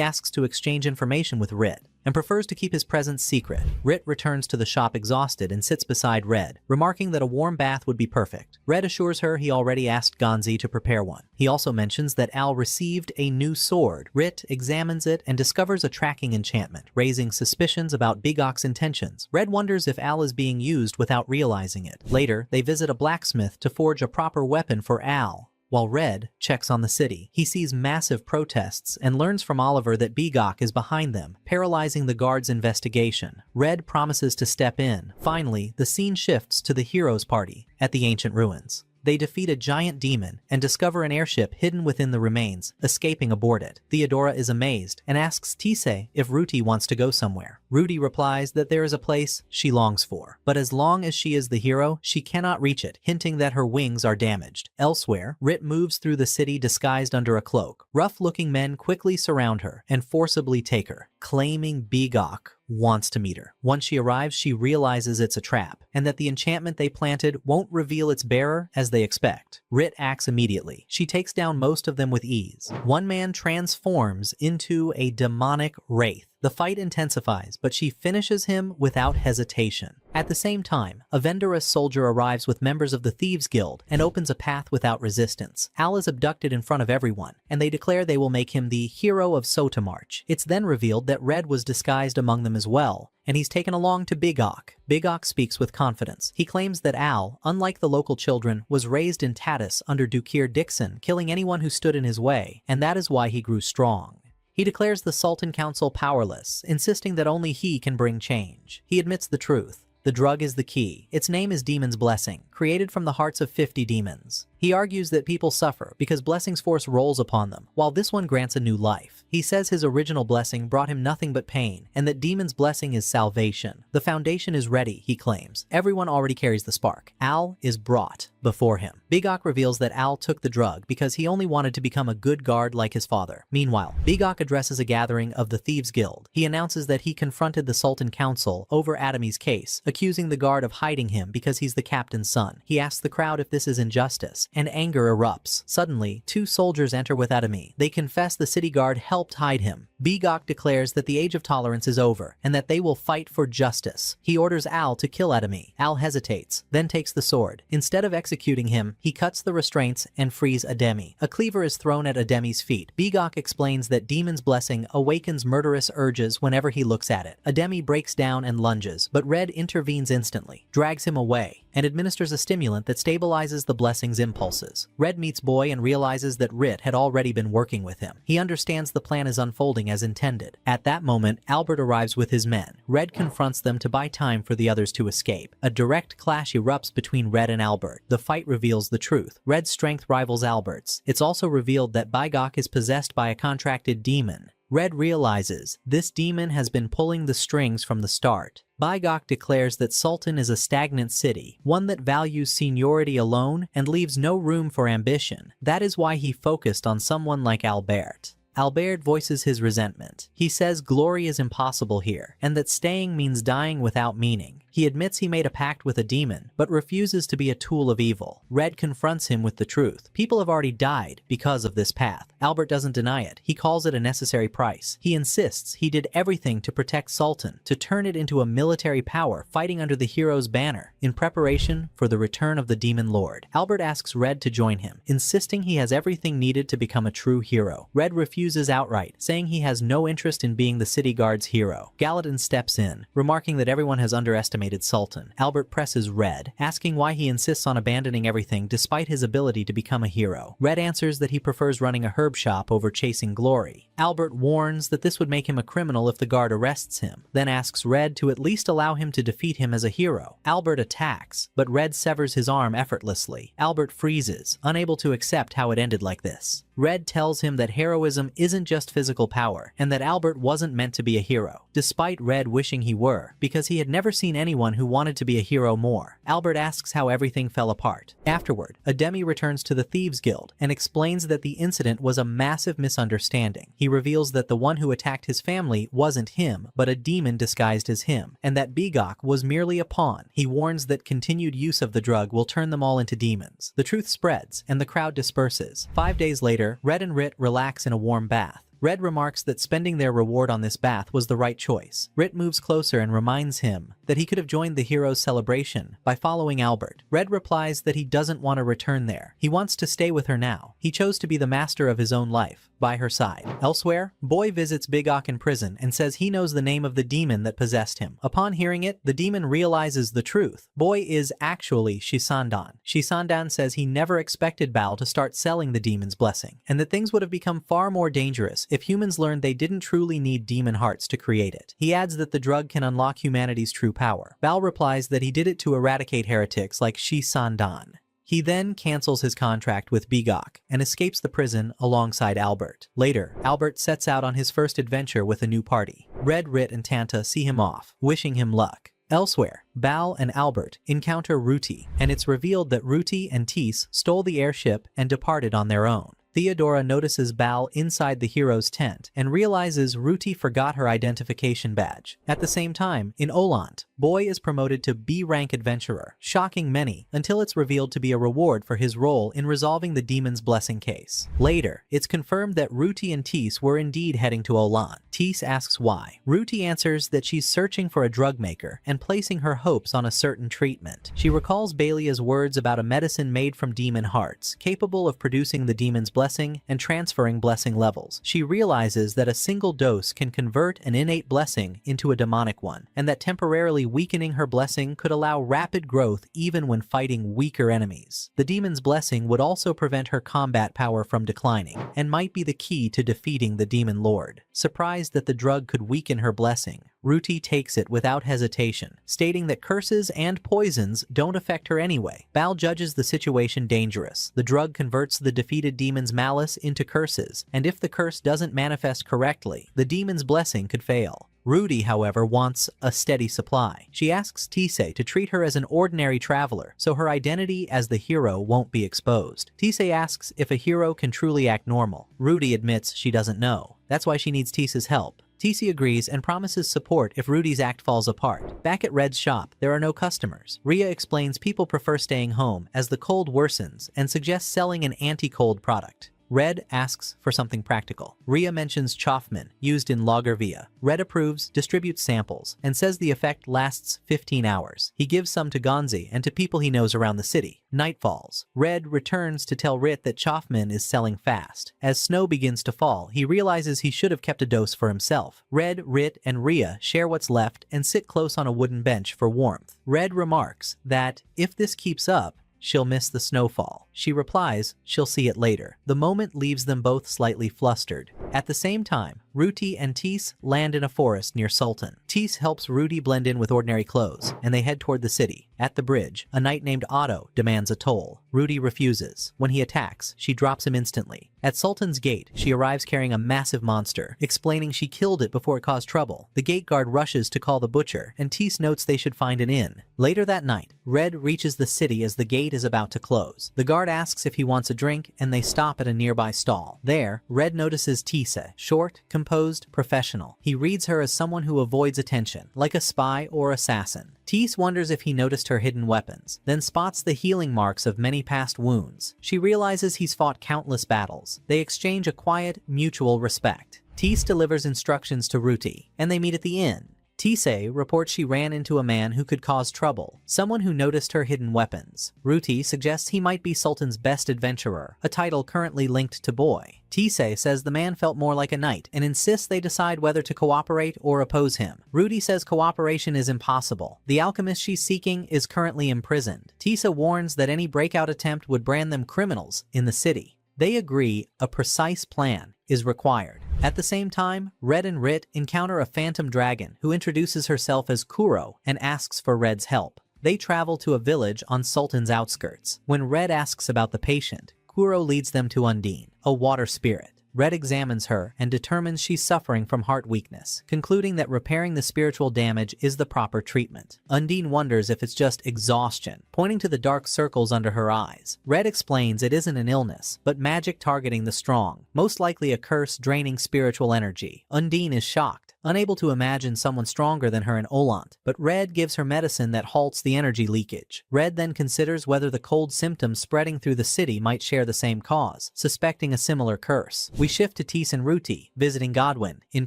asks to exchange information with Rit, and prefers to keep his presence secret. Rit returns to the shop exhausted and sits beside Red, remarking that a warm bath would be perfect. Red assures her he already asked Gonzi to prepare one. He also mentions that Al received a new sword. Rit examines it and discovers a tracking enchantment, raising suspicions about Bigok's intentions. Red wonders if Al is being used without realizing it. Later, they visit a blacksmith to forge a proper weapon for Al. While Red checks on the city, he sees massive protests and learns from Oliver that Bigok is behind them, paralyzing the guards' investigation. Red promises to step in. Finally, the scene shifts to the heroes' party at the ancient ruins. They defeat a giant demon and discover an airship hidden within the remains, escaping aboard it. Theodora is amazed and asks Tise if Ruti wants to go somewhere. Ruti replies that there is a place she longs for, but as long as she is the hero, she cannot reach it, hinting that her wings are damaged. Elsewhere, Rit moves through the city disguised under a cloak. Rough-looking men quickly surround her and forcibly take her, claiming Bigok wants to meet her. Once she arrives, she realizes it's a trap, and that the enchantment they planted won't reveal its bearer as they expect. Rit acts immediately. She takes down most of them with ease. One man transforms into a demonic wraith. The fight intensifies, but she finishes him without hesitation. At the same time, a Venderous soldier arrives with members of the Thieves Guild and opens a path without resistance. Al is abducted in front of everyone, and they declare they will make him the hero of Sotamarch. It's then revealed that Red was disguised among them as well, and he's taken along to Bigok. Bigok speaks with confidence. He claims that Al, unlike the local children, was raised in Tatis under Dukir Dixon, killing anyone who stood in his way, and that is why he grew strong. He declares the Sultan Council powerless, insisting that only he can bring change. He admits the truth. The drug is the key. Its name is Demon's Blessing, created from the hearts of 50 demons. He argues that people suffer because Blessing's force rolls upon them, while this one grants a new life. He says his original blessing brought him nothing but pain, and that Demon's Blessing is salvation. The foundation is ready, he claims. Everyone already carries the spark. Al is brought before him. Bigok reveals that Al took the drug because he only wanted to become a good guard like his father. Meanwhile, Bigok addresses a gathering of the Thieves Guild. He announces that he confronted the Sultan Council over Adame's case, accusing the guard of hiding him because he's the captain's son. He asks the crowd if this is injustice, and anger erupts. Suddenly, two soldiers enter with Adame. They confess the city guard helped hide him. Bigok declares that the age of tolerance is over, and that they will fight for justice. He orders Al to kill Adame. Al hesitates, then takes the sword. Instead of executing him, he cuts the restraints and frees Adame. A cleaver is thrown at Adame's feet. Bigok explains that Demon's Blessing awakens murderous urges whenever he looks at it. Adame breaks down and lunges, but Red intervenes instantly, drags him away, and administers a stimulant that stabilizes the blessing's impulses. Red meets Boy and realizes that Rit had already been working with him. He understands the plan is unfolding as intended. At that moment, Albert arrives with his men. Red confronts them to buy time for the others to escape. A direct clash erupts between Red and Albert. The fight reveals the truth. Red's strength rivals Albert's. It's also revealed that Bigok is possessed by a contracted demon. Red realizes this demon has been pulling the strings from the start. Bigok declares that Sultan is a stagnant city, one that values seniority alone and leaves no room for ambition. That is why he focused on someone like Albert. Albert voices his resentment. He says glory is impossible here, and that staying means dying without meaning. He admits he made a pact with a demon, but refuses to be a tool of evil. Red confronts him with the truth. People have already died because of this path. Albert doesn't deny it. He calls it a necessary price. He insists he did everything to protect Sultan, to turn it into a military power fighting under the hero's banner, in preparation for the return of the Demon Lord. Albert asks Red to join him, insisting he has everything needed to become a true hero. Red refuses outright, saying he has no interest in being the city guard's hero. Gallatin steps in, remarking that everyone has underestimated animated sultan. Albert presses Red, asking why he insists on abandoning everything despite his ability to become a hero. Red answers that he prefers running a herb shop over chasing glory. Albert warns that this would make him a criminal if the guard arrests him, then asks Red to at least allow him to defeat him as a hero. Albert attacks, but Red severs his arm effortlessly. Albert freezes, unable to accept how it ended like this. Red tells him that heroism isn't just physical power, and that Albert wasn't meant to be a hero, despite Red wishing he were, because he had never seen anyone who wanted to be a hero more. Albert asks how everything fell apart. Afterward, Ademi returns to the Thieves Guild and explains that the incident was a massive misunderstanding. He reveals that the one who attacked his family wasn't him, but a demon disguised as him, and that Bigok was merely a pawn. He warns that continued use of the drug will turn them all into demons. The truth spreads, and the crowd disperses. 5 days later, Red and Rit relax in a warm bath. Red remarks that spending their reward on this bath was the right choice. Rit moves closer and reminds him that he could have joined the hero's celebration by following Albert. Red replies that he doesn't want to return there. He wants to stay with her now. He chose to be the master of his own life, by her side. Elsewhere, Boy visits Bigok in prison and says he knows the name of the demon that possessed him. Upon hearing it, the demon realizes the truth. Boy is actually Shisandan. Shisandan says he never expected Bao to start selling the demon's blessing, and that things would have become far more dangerous if humans learned they didn't truly need demon hearts to create it. He adds that the drug can unlock humanity's true power. Bao replies that he did it to eradicate heretics like Shisandan. He then cancels his contract with Bigok and escapes the prison alongside Albert. Later, Albert sets out on his first adventure with a new party. Red, Rit, and Tanta see him off, wishing him luck. Elsewhere, Bao and Albert encounter Ruti, and it's revealed that Ruti and Tis stole the airship and departed on their own. Theodora notices Bao inside the hero's tent and realizes Ruti forgot her identification badge. At the same time, in Olant, Boy is promoted to B-rank adventurer, shocking many until it's revealed to be a reward for his role in resolving the demon's blessing case. Later, it's confirmed that Ruti and Tis were indeed heading to Olant. Tis asks why. Ruti answers that she's searching for a drug maker and placing her hopes on a certain treatment. She recalls Balia's words about a medicine made from demon hearts, capable of producing the demon's blessing and transferring blessing levels. She realizes that a single dose can convert an innate blessing into a demonic one, and that temporarily weakening her blessing could allow rapid growth even when fighting weaker enemies. The demon's blessing would also prevent her combat power from declining, and might be the key to defeating the demon lord. Surprised that the drug could weaken her blessing, Ruti takes it without hesitation, stating that curses and poisons don't affect her anyway. Bao judges the situation dangerous. The drug converts the defeated demon's malice into curses, and if the curse doesn't manifest correctly, the demon's blessing could fail. Ruti, however, wants a steady supply. She asks Tisei to treat her as an ordinary traveler, so her identity as the hero won't be exposed. Tisei asks if a hero can truly act normal. Ruti admits she doesn't know. That's why she needs Tisei's help. Tisei agrees and promises support if Rudi's act falls apart. Back at Red's shop, there are no customers. Rhea explains people prefer staying home as the cold worsens and suggests selling an anti-cold product. Red asks for something practical. Rhea mentions Choffman, used in Lagervia. Red approves, distributes samples, and says the effect lasts 15 hours. He gives some to Gonzi and to people he knows around the city. Night falls. Red returns to tell Rit that Choffman is selling fast. As snow begins to fall, he realizes he should have kept a dose for himself. Red, Rit, and Rhea share what's left and sit close on a wooden bench for warmth. Red remarks that if this keeps up, she'll miss the snowfall. She replies she'll see it later. The moment leaves them both slightly flustered. At the same time, Ruti and Tis land in a forest near Sultan. Tis helps Ruti blend in with ordinary clothes, and they head toward the city. At the bridge, a knight named Otto demands a toll. Ruti refuses. When he attacks, she drops him instantly. At Sultan's gate, she arrives carrying a massive monster, explaining she killed it before it caused trouble. The gate guard rushes to call the butcher, and Tis notes they should find an inn. Later that night, Red reaches the city as the gate is about to close. The guard asks if he wants a drink, and they stop at a nearby stall. There, Red notices Tisei, short, composed, professional. He reads her as someone who avoids attention, like a spy or assassin. Tis wonders if he noticed her hidden weapons, then spots the healing marks of many past wounds. She realizes he's fought countless battles. They exchange a quiet, mutual respect. Tis delivers instructions to Ruti, and they meet at the inn. Tisei reports she ran into a man who could cause trouble, someone who noticed her hidden weapons. Ruti suggests he might be Sultan's best adventurer, a title currently linked to boy. Tisei says the man felt more like a knight and insists they decide whether to cooperate or oppose him. Ruti says cooperation is impossible. The alchemist she's seeking is currently imprisoned. Tisa warns that any breakout attempt would brand them criminals in the city. They agree a precise plan is required. At the same time, Red and Rit encounter a phantom dragon who introduces herself as Kuro and asks for Red's help. They travel to a village on Sultan's outskirts. When Red asks about the patient, Kuro leads them to Undine, a water spirit. Red examines her and determines she's suffering from heart weakness, concluding that repairing the spiritual damage is the proper treatment. Undine wonders if it's just exhaustion, pointing to the dark circles under her eyes. Red explains it isn't an illness, but magic targeting the strong, most likely a curse draining spiritual energy. Undine is shocked, unable to imagine someone stronger than her in Olant, but Red gives her medicine that halts the energy leakage. Red then considers whether the cold symptoms spreading through the city might share the same cause, suspecting a similar curse. We shift to Tis and Ruti, visiting Godwin, in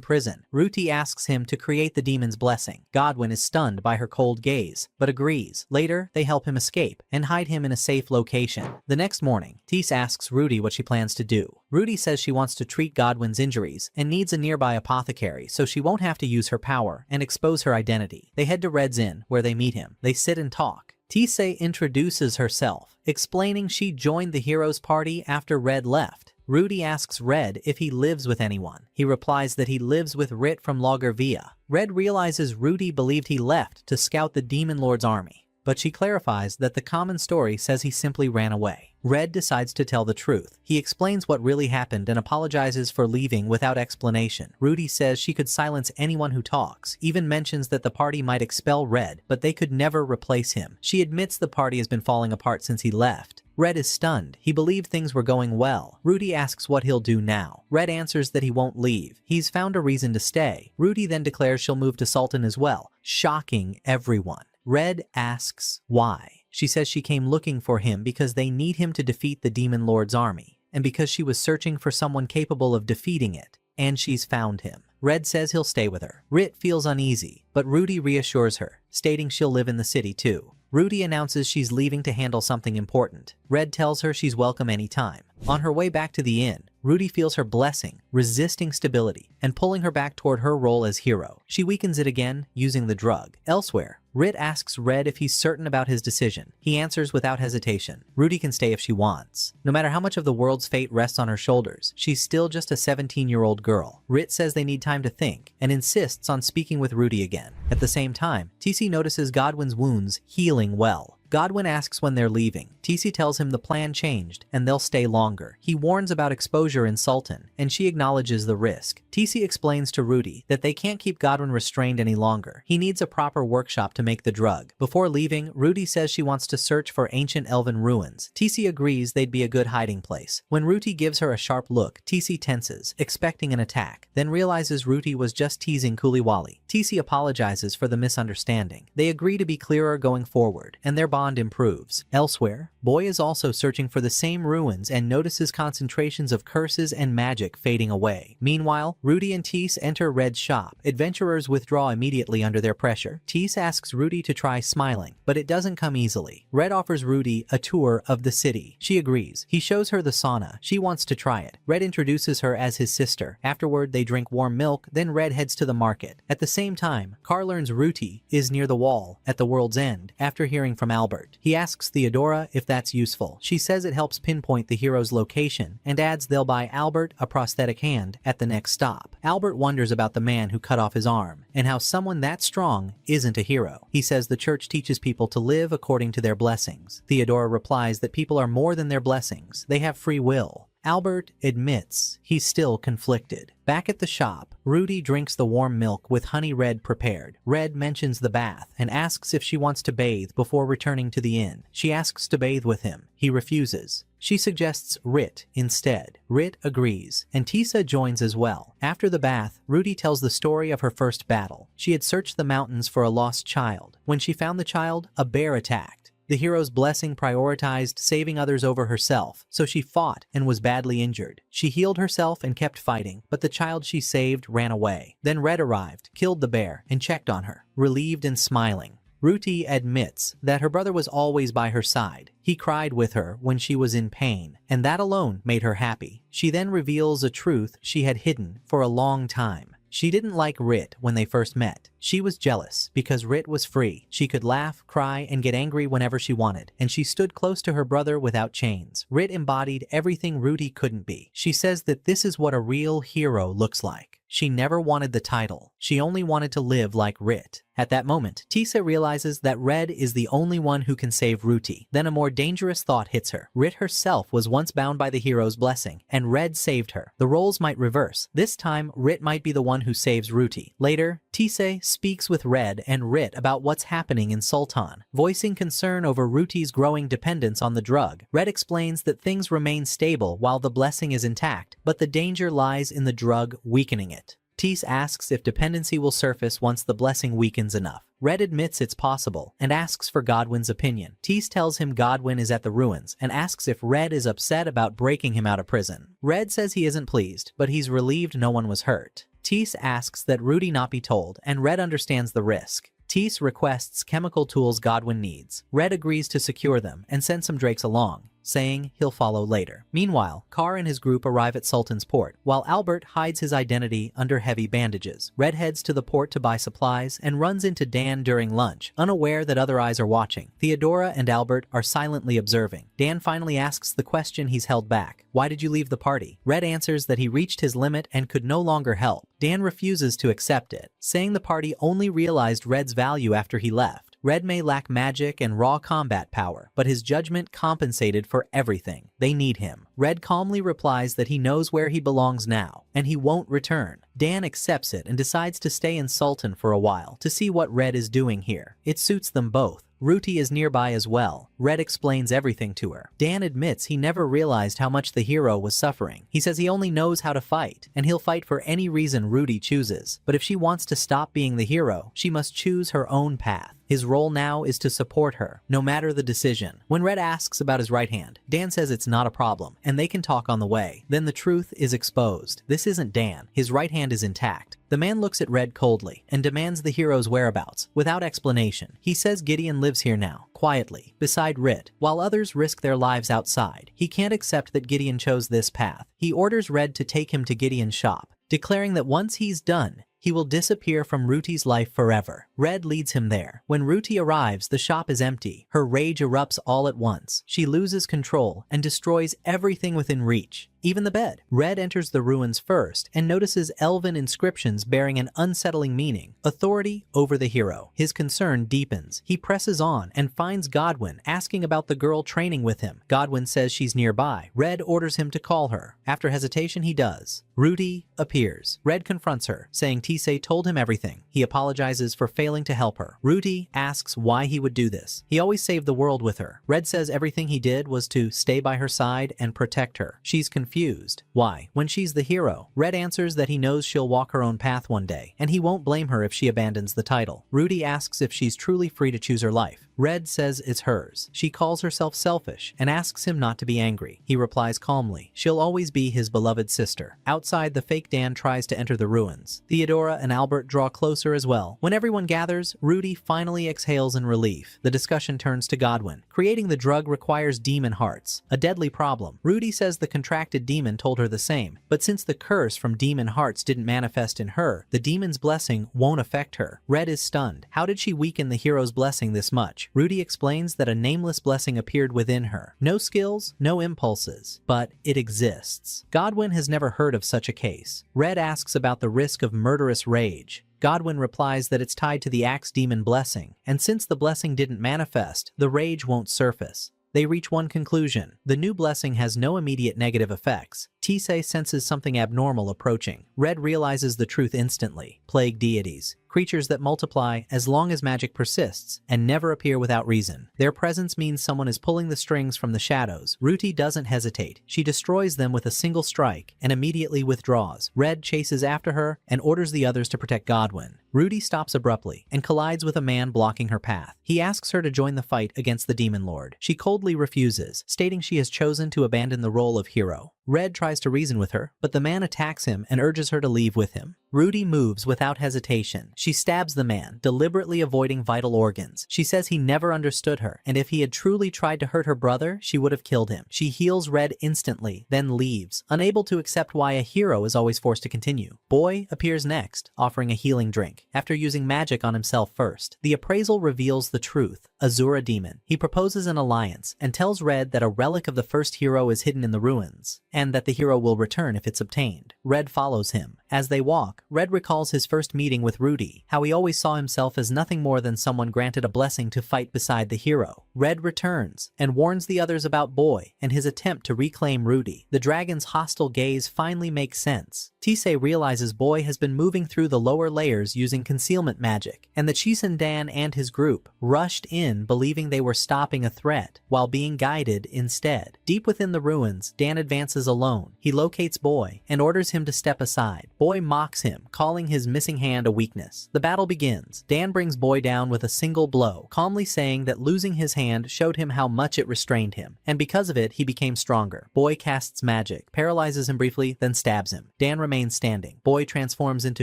prison. Ruti asks him to create the demon's blessing. Godwin is stunned by her cold gaze, but agrees. Later, they help him escape and hide him in a safe location. The next morning, Tis asks Ruti what she plans to do. Ruti says she wants to treat Godwin's injuries and needs a nearby apothecary so she won't have to use her power and expose her identity. They head to Red's inn, where they meet him. They sit and talk. Tisei introduces herself, explaining she joined the hero's party after Red left. Ruti asks Red if he lives with anyone. He replies that he lives with Rit from Lagervia. Red realizes Ruti believed he left to scout the Demon Lord's army, but she clarifies that the common story says he simply ran away. Red decides to tell the truth. He explains what really happened and apologizes for leaving without explanation. Ruti says she could silence anyone who talks, even mentions that the party might expel Red, but they could never replace him. She admits the party has been falling apart since he left. Red is stunned. He believed things were going well. Ruti asks what he'll do now. Red answers that he won't leave. He's found a reason to stay. Ruti then declares she'll move to Sultan as well, shocking everyone. Red asks why. She says she came looking for him because they need him to defeat the Demon Lord's army, and because she was searching for someone capable of defeating it, and she's found him. Red says he'll stay with her. Rit feels uneasy, but Ruti reassures her, stating she'll live in the city too. Ruti announces she's leaving to handle something important. Red tells her she's welcome anytime. On her way back to the inn, Ruti feels her blessing, resisting stability, and pulling her back toward her role as hero. She weakens it again, using the drug. Elsewhere, Rit asks Red if he's certain about his decision. He answers without hesitation. Ruti can stay if she wants. No matter how much of the world's fate rests on her shoulders, she's still just a 17-year-old girl. Rit says they need time to think, and insists on speaking with Ruti again. At the same time, TC notices Godwin's wounds healing well. Godwin asks when they're leaving. TC tells him the plan changed and they'll stay longer. He warns about exposure in Sultan, and she acknowledges the risk. TC explains to Ruti that they can't keep Godwin restrained any longer. He needs a proper workshop to make the drug. Before leaving, Ruti says she wants to search for ancient elven ruins. TC agrees they'd be a good hiding place. When Ruti gives her a sharp look, TC tenses, expecting an attack, then realizes Ruti was just teasing Kuliwali. TC apologizes for the misunderstanding. They agree to be clearer going forward, and their bond improves. Elsewhere, Boy is also searching for the same ruins and notices concentrations of curses and magic fading away. Meanwhile, Ruti and Tease enter Red's shop. Adventurers withdraw immediately under their pressure. Tease asks Ruti to try smiling, but it doesn't come easily. Red offers Ruti a tour of the city. She agrees. He shows her the sauna. She wants to try it. Red introduces her as his sister. Afterward, they drink warm milk, then Red heads to the market. At the same time, Car learns Ruti is near the wall at the world's end after hearing from Albert. He asks Theodora if that's useful. She says it helps pinpoint the hero's location and adds they'll buy Albert a prosthetic hand at the next stop. Albert wonders about the man who cut off his arm and how someone that strong isn't a hero. He says the church teaches people to live according to their blessings. Theodora replies that people are more than their blessings. They have free will. Albert admits he's still conflicted. Back at the shop, Ruti drinks the warm milk with honey Red prepared. Red mentions the bath and asks if she wants to bathe before returning to the inn. She asks to bathe with him. He refuses. She suggests Rit instead. Rit agrees, and Tisa joins as well. After the bath, Ruti tells the story of her first battle. She had searched the mountains for a lost child. When she found the child, a bear attacked. The hero's blessing prioritized saving others over herself, so she fought and was badly injured. She healed herself and kept fighting, but the child she saved ran away. Then Red arrived, killed the bear, and checked on her, relieved and smiling. Ruti admits that her brother was always by her side. He cried with her when she was in pain, and that alone made her happy. She then reveals a truth she had hidden for a long time. She didn't like Rit when they first met. She was jealous because Rit was free. She could laugh, cry, and get angry whenever she wanted, and she stood close to her brother without chains. Rit embodied everything Ruti couldn't be. She says that this is what a real hero looks like. She never wanted the title. She only wanted to live like Rit. At that moment, Tisa realizes that Red is the only one who can save Ruti. Then a more dangerous thought hits her. Rit herself was once bound by the hero's blessing, and Red saved her. The roles might reverse. This time, Rit might be the one who saves Ruti. Later, Tise speaks with Red and Rit about what's happening in Sultan, voicing concern over Ruti's growing dependence on the drug. Red explains that things remain stable while the blessing is intact, but the danger lies in the drug weakening it. Tise asks if dependency will surface once the blessing weakens enough. Red admits it's possible and asks for Godwin's opinion. Tise tells him Godwin is at the ruins and asks if Red is upset about breaking him out of prison. Red says he isn't pleased, but he's relieved no one was hurt. Tise asks that Ruti not be told, and Red understands the risk. Tise requests chemical tools Godwin needs. Red agrees to secure them and send some drakes along, saying he'll follow later. Meanwhile, Carr and his group arrive at Sultan's port, while Albert hides his identity under heavy bandages. Red heads to the port to buy supplies and runs into Dan during lunch, unaware that other eyes are watching. Theodora and Albert are silently observing. Dan finally asks the question he's held back. Why did you leave the party? Red answers that he reached his limit and could no longer help. Dan refuses to accept it, saying the party only realized Red's value after he left. Red may lack magic and raw combat power, but his judgment compensated for everything. They need him. Red calmly replies that he knows where he belongs now, and he won't return. Dan accepts it and decides to stay in Sultan for a while to see what Red is doing here. It suits them both. Ruti is nearby as well. Red explains everything to her. Dan admits he never realized how much the hero was suffering. He says he only knows how to fight, and he'll fight for any reason Ruti chooses. But if she wants to stop being the hero, she must choose her own path. His role now is to support her, no matter the decision. When Red asks about his right hand, Dan says it's not a problem, and they can talk on the way. Then the truth is exposed. This isn't Dan. His right hand is intact. The man looks at Red coldly and demands the hero's whereabouts, without explanation. He says Gideon lives here now, quietly, beside Red, while others risk their lives outside. He can't accept that Gideon chose this path. He orders Red to take him to Gideon's shop, declaring that once he's done, he will disappear from Ruti's life forever. Red leads him there. When Ruti arrives, the shop is empty. Her rage erupts all at once. She loses control and destroys everything within reach, even the bed. Red enters the ruins first and notices elven inscriptions bearing an unsettling meaning: authority over the hero. His concern deepens. He presses on and finds Godwin, asking about the girl training with him. Godwin says she's nearby. Red orders him to call her. After hesitation, he does. Ruti appears. Red confronts her, saying Tise told him everything. He apologizes for failing to help her. Ruti asks why he would do this. He always saved the world with her. Red says everything he did was to stay by her side and protect her. She's confused. Why? When she's the hero. Red answers that he knows she'll walk her own path one day, and he won't blame her if she abandons the title. Ruti asks if she's truly free to choose her life. Red says it's hers. She calls herself selfish and asks him not to be angry. He replies calmly, she'll always be his beloved sister. Outside, the fake Dan tries to enter the ruins. Theodora and Albert draw closer as well. When everyone gathers, Ruti finally exhales in relief. The discussion turns to Godwin. Creating the drug requires demon hearts, a deadly problem. Ruti says the contracted demon told her the same, but since the curse from demon hearts didn't manifest in her, the demon's blessing won't affect her. Red is stunned. How did she weaken the hero's blessing this much? Ruti explains that a nameless blessing appeared within her. No skills, no impulses, but it exists. Godwin has never heard of such a case. Red asks about the risk of murderous rage. Godwin replies that it's tied to the axe demon blessing, and since the blessing didn't manifest, the rage won't surface. They reach one conclusion: the new blessing has no immediate negative effects. Tisei senses something abnormal approaching. Red realizes the truth instantly. Plague deities. Creatures that multiply as long as magic persists and never appear without reason. Their presence means someone is pulling the strings from the shadows. Ruti doesn't hesitate. She destroys them with a single strike and immediately withdraws. Red chases after her and orders the others to protect Godwin. Ruti stops abruptly and collides with a man blocking her path. He asks her to join the fight against the Demon Lord. She coldly refuses, stating she has chosen to abandon the role of hero. Red tries to reason with her, but the man attacks him and urges her to leave with him. Ruti moves without hesitation. She stabs the man, deliberately avoiding vital organs. She says he never understood her, and if he had truly tried to hurt her brother, she would have killed him. She heals Red instantly, then leaves, unable to accept why a hero is always forced to continue. Boy appears next, offering a healing drink, after using magic on himself first. The appraisal reveals the truth. Azura Demon. He proposes an alliance and tells Red that a relic of the first hero is hidden in the ruins, and that the hero will return if it's obtained. Red follows him. As they walk, Red recalls his first meeting with Ruti, how he always saw himself as nothing more than someone granted a blessing to fight beside the hero. Red returns and warns the others about Boy and his attempt to reclaim Ruti. The dragon's hostile gaze finally makes sense. Tisei realizes Boy has been moving through the lower layers using concealment magic, and that Shisendan and his group rushed in believing they were stopping a threat, while being guided instead. Deep within the ruins, Dan advances alone. He locates Boy and orders him to step aside. Boy mocks him, calling his missing hand a weakness. The battle begins. Dan brings Boy down with a single blow, calmly saying that losing his hand showed him how much it restrained him, and because of it, he became stronger. Boy casts magic, paralyzes him briefly, then stabs him. Dan remains standing. Boy transforms into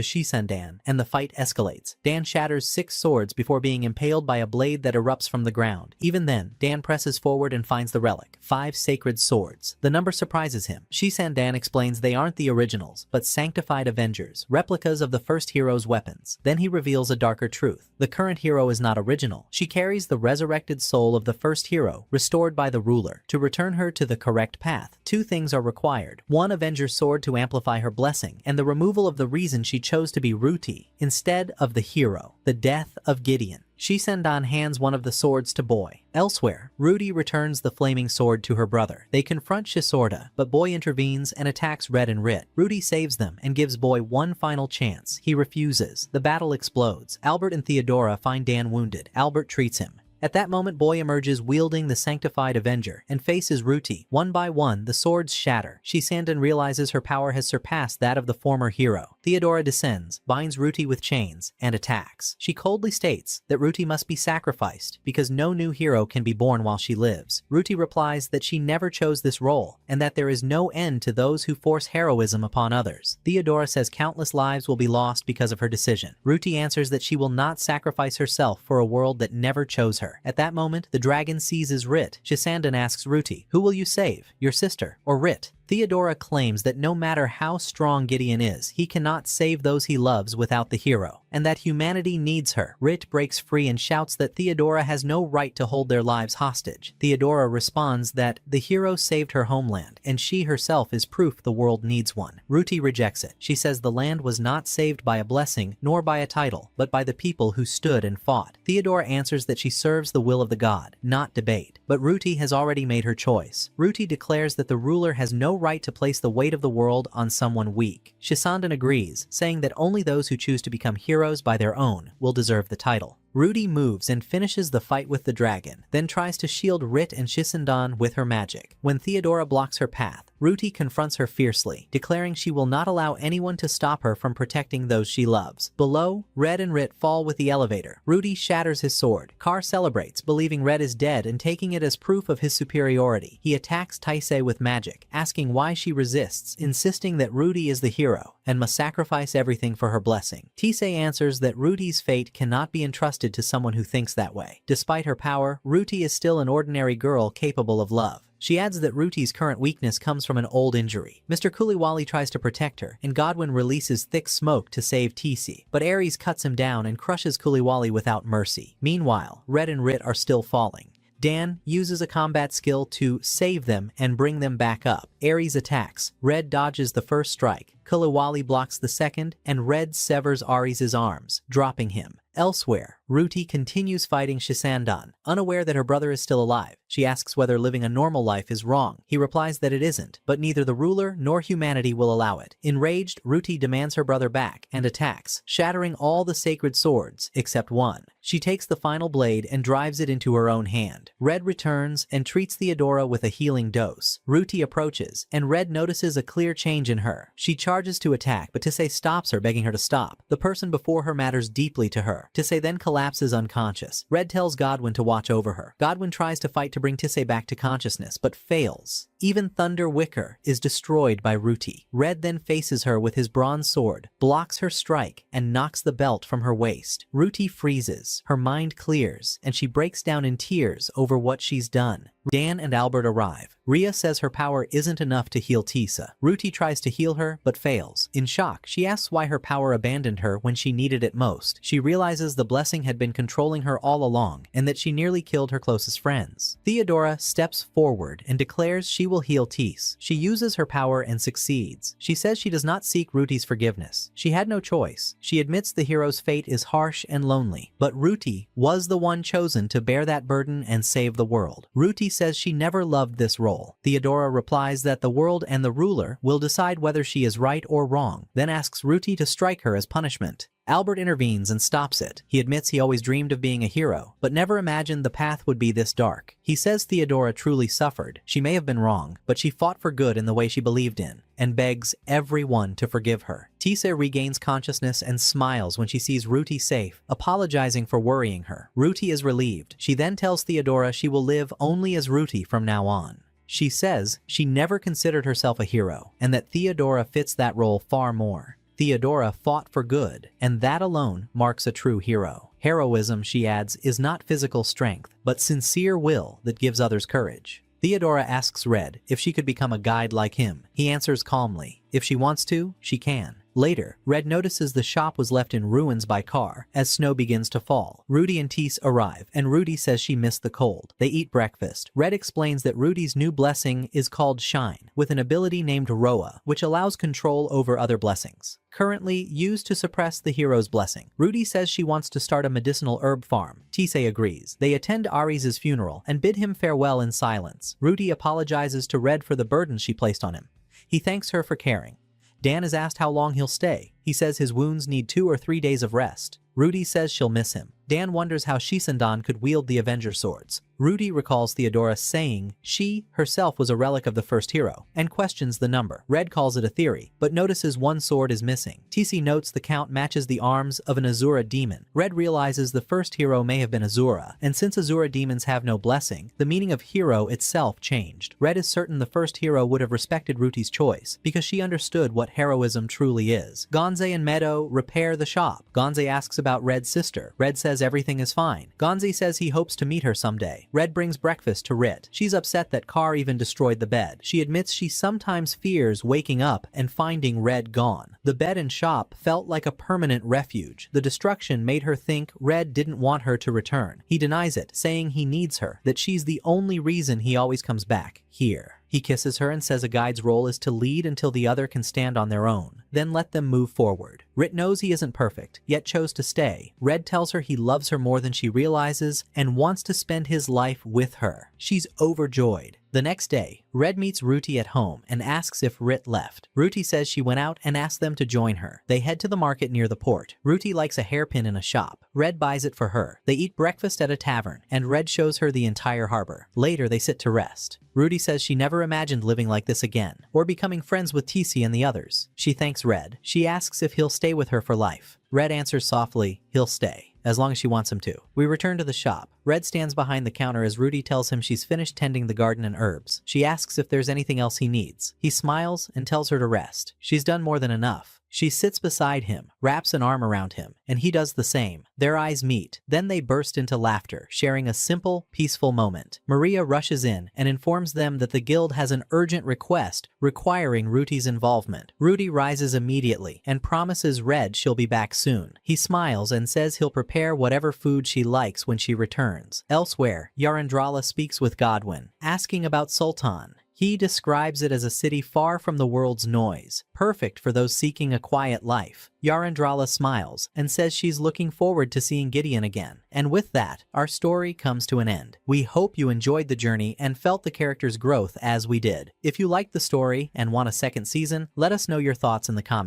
Shisendan, and the fight escalates. Dan shatters 6 swords before being impaled by a blade that erupts from the ground. Even then, Dan presses forward and finds the relic, 5 sacred swords. The number surprises him. Shisendan explains they aren't the originals, but sanctified Avengers, replicas of the first hero's weapons. Then he reveals a darker truth. The current hero is not original. She carries the resurrected soul of the first hero, restored by the ruler. To return her to the correct path, 2 things are required. 1 Avenger's sword to amplify her blessing, and the removal of the reason she chose to be Ruti instead of the hero, the death of Gideon. Shisendan hands one of the swords to Boy. Elsewhere, Ruti returns the flaming sword to her brother. They confront Shisorda, but Boy intervenes and attacks Red and Rit. Ruti saves them and gives Boy one final chance. He refuses. The battle explodes. Albert and Theodora find Dan wounded. Albert treats him. At that moment, Boy emerges wielding the sanctified Avenger and faces Ruti. One by one, the swords shatter. Shisendan realizes her power has surpassed that of the former hero. Theodora descends, binds Ruti with chains, and attacks. She coldly states that Ruti must be sacrificed because no new hero can be born while she lives. Ruti replies that she never chose this role and that there is no end to those who force heroism upon others. Theodora says countless lives will be lost because of her decision. Ruti answers that she will not sacrifice herself for a world that never chose her. At that moment, the dragon seizes Rit. Shisendan asks Ruti, "Who will you save, your sister or Rit?" Theodora claims that no matter how strong Gideon is, he cannot save those he loves without the hero, and that humanity needs her. Rit breaks free and shouts that Theodora has no right to hold their lives hostage. Theodora responds that the hero saved her homeland, and she herself is proof the world needs one. Ruti rejects it. She says the land was not saved by a blessing, nor by a title, but by the people who stood and fought. Theodora answers that she serves the will of the god, not debate. But Ruti has already made her choice. Ruti declares that the ruler has no right to place the weight of the world on someone weak. Shisendan agrees, saying that only those who choose to become heroes by their own will deserve the title. Ruti moves and finishes the fight with the dragon, then tries to shield Rit and Shisendan with her magic. When Theodora blocks her path, Ruti confronts her fiercely, declaring she will not allow anyone to stop her from protecting those she loves. Below, Red and Rit fall with the elevator. Ruti shatters his sword. Kar celebrates, believing Red is dead and taking it as proof of his superiority. He attacks Taisei with magic, asking why she resists, insisting that Ruti is the hero and must sacrifice everything for her blessing. Taisei answers that Ruti's fate cannot be entrusted to someone who thinks that way. Despite her power, Ruti is still an ordinary girl capable of love. She adds that Ruti's current weakness comes from an old injury. Mr. Kuliwali tries to protect her, and Godwin releases thick smoke to save Tisi, but Ares cuts him down and crushes Kuliwali without mercy. Meanwhile, Red and Rit are still falling. Dan uses a combat skill to save them and bring them back up. Ares attacks. Red dodges the first strike, Kaliwali blocks the second, and Red severs Aries' arms, dropping him. Elsewhere, Ruti continues fighting Shisandan. Unaware that her brother is still alive, she asks whether living a normal life is wrong. He replies that it isn't, but neither the ruler nor humanity will allow it. Enraged, Ruti demands her brother back and attacks, shattering all the sacred swords except one. She takes the final blade and drives it into her own hand. Red returns and treats Theodora with a healing dose. Ruti approaches, and Red notices a clear change in her. She charges to attack, but Tisei stops her, begging her to stop. The person before her matters deeply to her. Tisei then collapses unconscious. Red tells Godwin to watch over her. Godwin tries to fight to bring Tisei back to consciousness, but fails. Even Thunder Wicker is destroyed by Ruti. Red then faces her with his bronze sword, blocks her strike, and knocks the belt from her waist. Ruti freezes, her mind clears, and she breaks down in tears over what she's done. Dan and Albert arrive. Rhea says her power isn't enough to heal Tisa. Ruti tries to heal her, but fails. In shock, she asks why her power abandoned her when she needed it most. She realizes the blessing had been controlling her all along, and that she nearly killed her closest friends. Theodora steps forward and declares she will heal Tis. She uses her power and succeeds. She says she does not seek Ruti's forgiveness. She had no choice. She admits the hero's fate is harsh and lonely, but Ruti was the one chosen to bear that burden and save the world. Ruti says she never loved this role. Theodora replies that the world and the ruler will decide whether she is right or wrong, then asks Ruti to strike her as punishment. Albert intervenes and stops it. He admits he always dreamed of being a hero, but never imagined the path would be this dark. He says Theodora truly suffered. She may have been wrong, but she fought for good in the way she believed in, and begs everyone to forgive her. Tisa regains consciousness and smiles when she sees Ruti safe, apologizing for worrying her. Ruti is relieved. She then tells Theodora she will live only as Ruti from now on. She says she never considered herself a hero, and that Theodora fits that role far more. Theodora fought for good, and that alone marks a true hero. Heroism, she adds, is not physical strength, but sincere will that gives others courage. Theodora asks Red if she could become a guide like him. He answers calmly, if she wants to, she can. Later, Red notices the shop was left in ruins by Car as snow begins to fall. Ruti and Tis arrive, and Ruti says she missed the cold. They eat breakfast. Red explains that Ruti's new blessing is called Shine, with an ability named Roa, which allows control over other blessings, currently used to suppress the hero's blessing. Ruti says she wants to start a medicinal herb farm. Tisei agrees. They attend Aries' funeral and bid him farewell in silence. Ruti apologizes to Red for the burden she placed on him. He thanks her for caring. Dan is asked how long he'll stay. He says his wounds need 2 or 3 days of rest. Ruti says she'll miss him. Dan wonders how Shisandan could wield the Avenger swords. Ruti recalls Theodora saying she herself was a relic of the first hero, and questions the number. Red calls it a theory, but notices one sword is missing. TC notes the count matches the arms of an Azura demon. Red realizes the first hero may have been Azura, and since Azura demons have no blessing, the meaning of hero itself changed. Red is certain the first hero would have respected Ruti's choice, because she understood what heroism truly is. Gonze and Meadow repair the shop. Gonze asks about Red's sister. Red says everything is fine. Gonze says he hopes to meet her someday. Red brings breakfast to Rit. She's upset that Car even destroyed the bed. She admits she sometimes fears waking up and finding Red gone. The bed and shop felt like a permanent refuge. The destruction made her think Red didn't want her to return. He denies it, saying he needs her, that she's the only reason he always comes back here. He kisses her and says a guide's role is to lead until the other can stand on their own, then let them move forward. Rit knows he isn't perfect, yet chose to stay. Red tells her he loves her more than she realizes and wants to spend his life with her. She's overjoyed. The next day, Red meets Ruti at home and asks if Rit left. Ruti says she went out and asks them to join her. They head to the market near the port. Ruti likes a hairpin in a shop. Red buys it for her. They eat breakfast at a tavern, and Red shows her the entire harbor. Later, they sit to rest. Ruti says she never imagined living like this again, or becoming friends with TC and the others. She thanks Red. She asks if he'll stay with her for life. Red answers softly, he'll stay, as long as she wants him to. We return to the shop. Red stands behind the counter as Ruti tells him she's finished tending the garden and herbs. She asks if there's anything else he needs. He smiles and tells her to rest. She's done more than enough. She sits beside him, wraps an arm around him, and he does the same. Their eyes meet. Then they burst into laughter, sharing a simple, peaceful moment. Maria rushes in and informs them that the guild has an urgent request requiring Ruti's involvement. Ruti rises immediately and promises Red she'll be back soon. He smiles and says he'll prepare whatever food she likes when she returns. Elsewhere, Yarandrala speaks with Godwin, asking about Sultan. He describes it as a city far from the world's noise, perfect for those seeking a quiet life. Yarandrala smiles and says she's looking forward to seeing Gideon again. And with that, our story comes to an end. We hope you enjoyed the journey and felt the character's growth as we did. If you liked the story and want a second season, let us know your thoughts in the comments.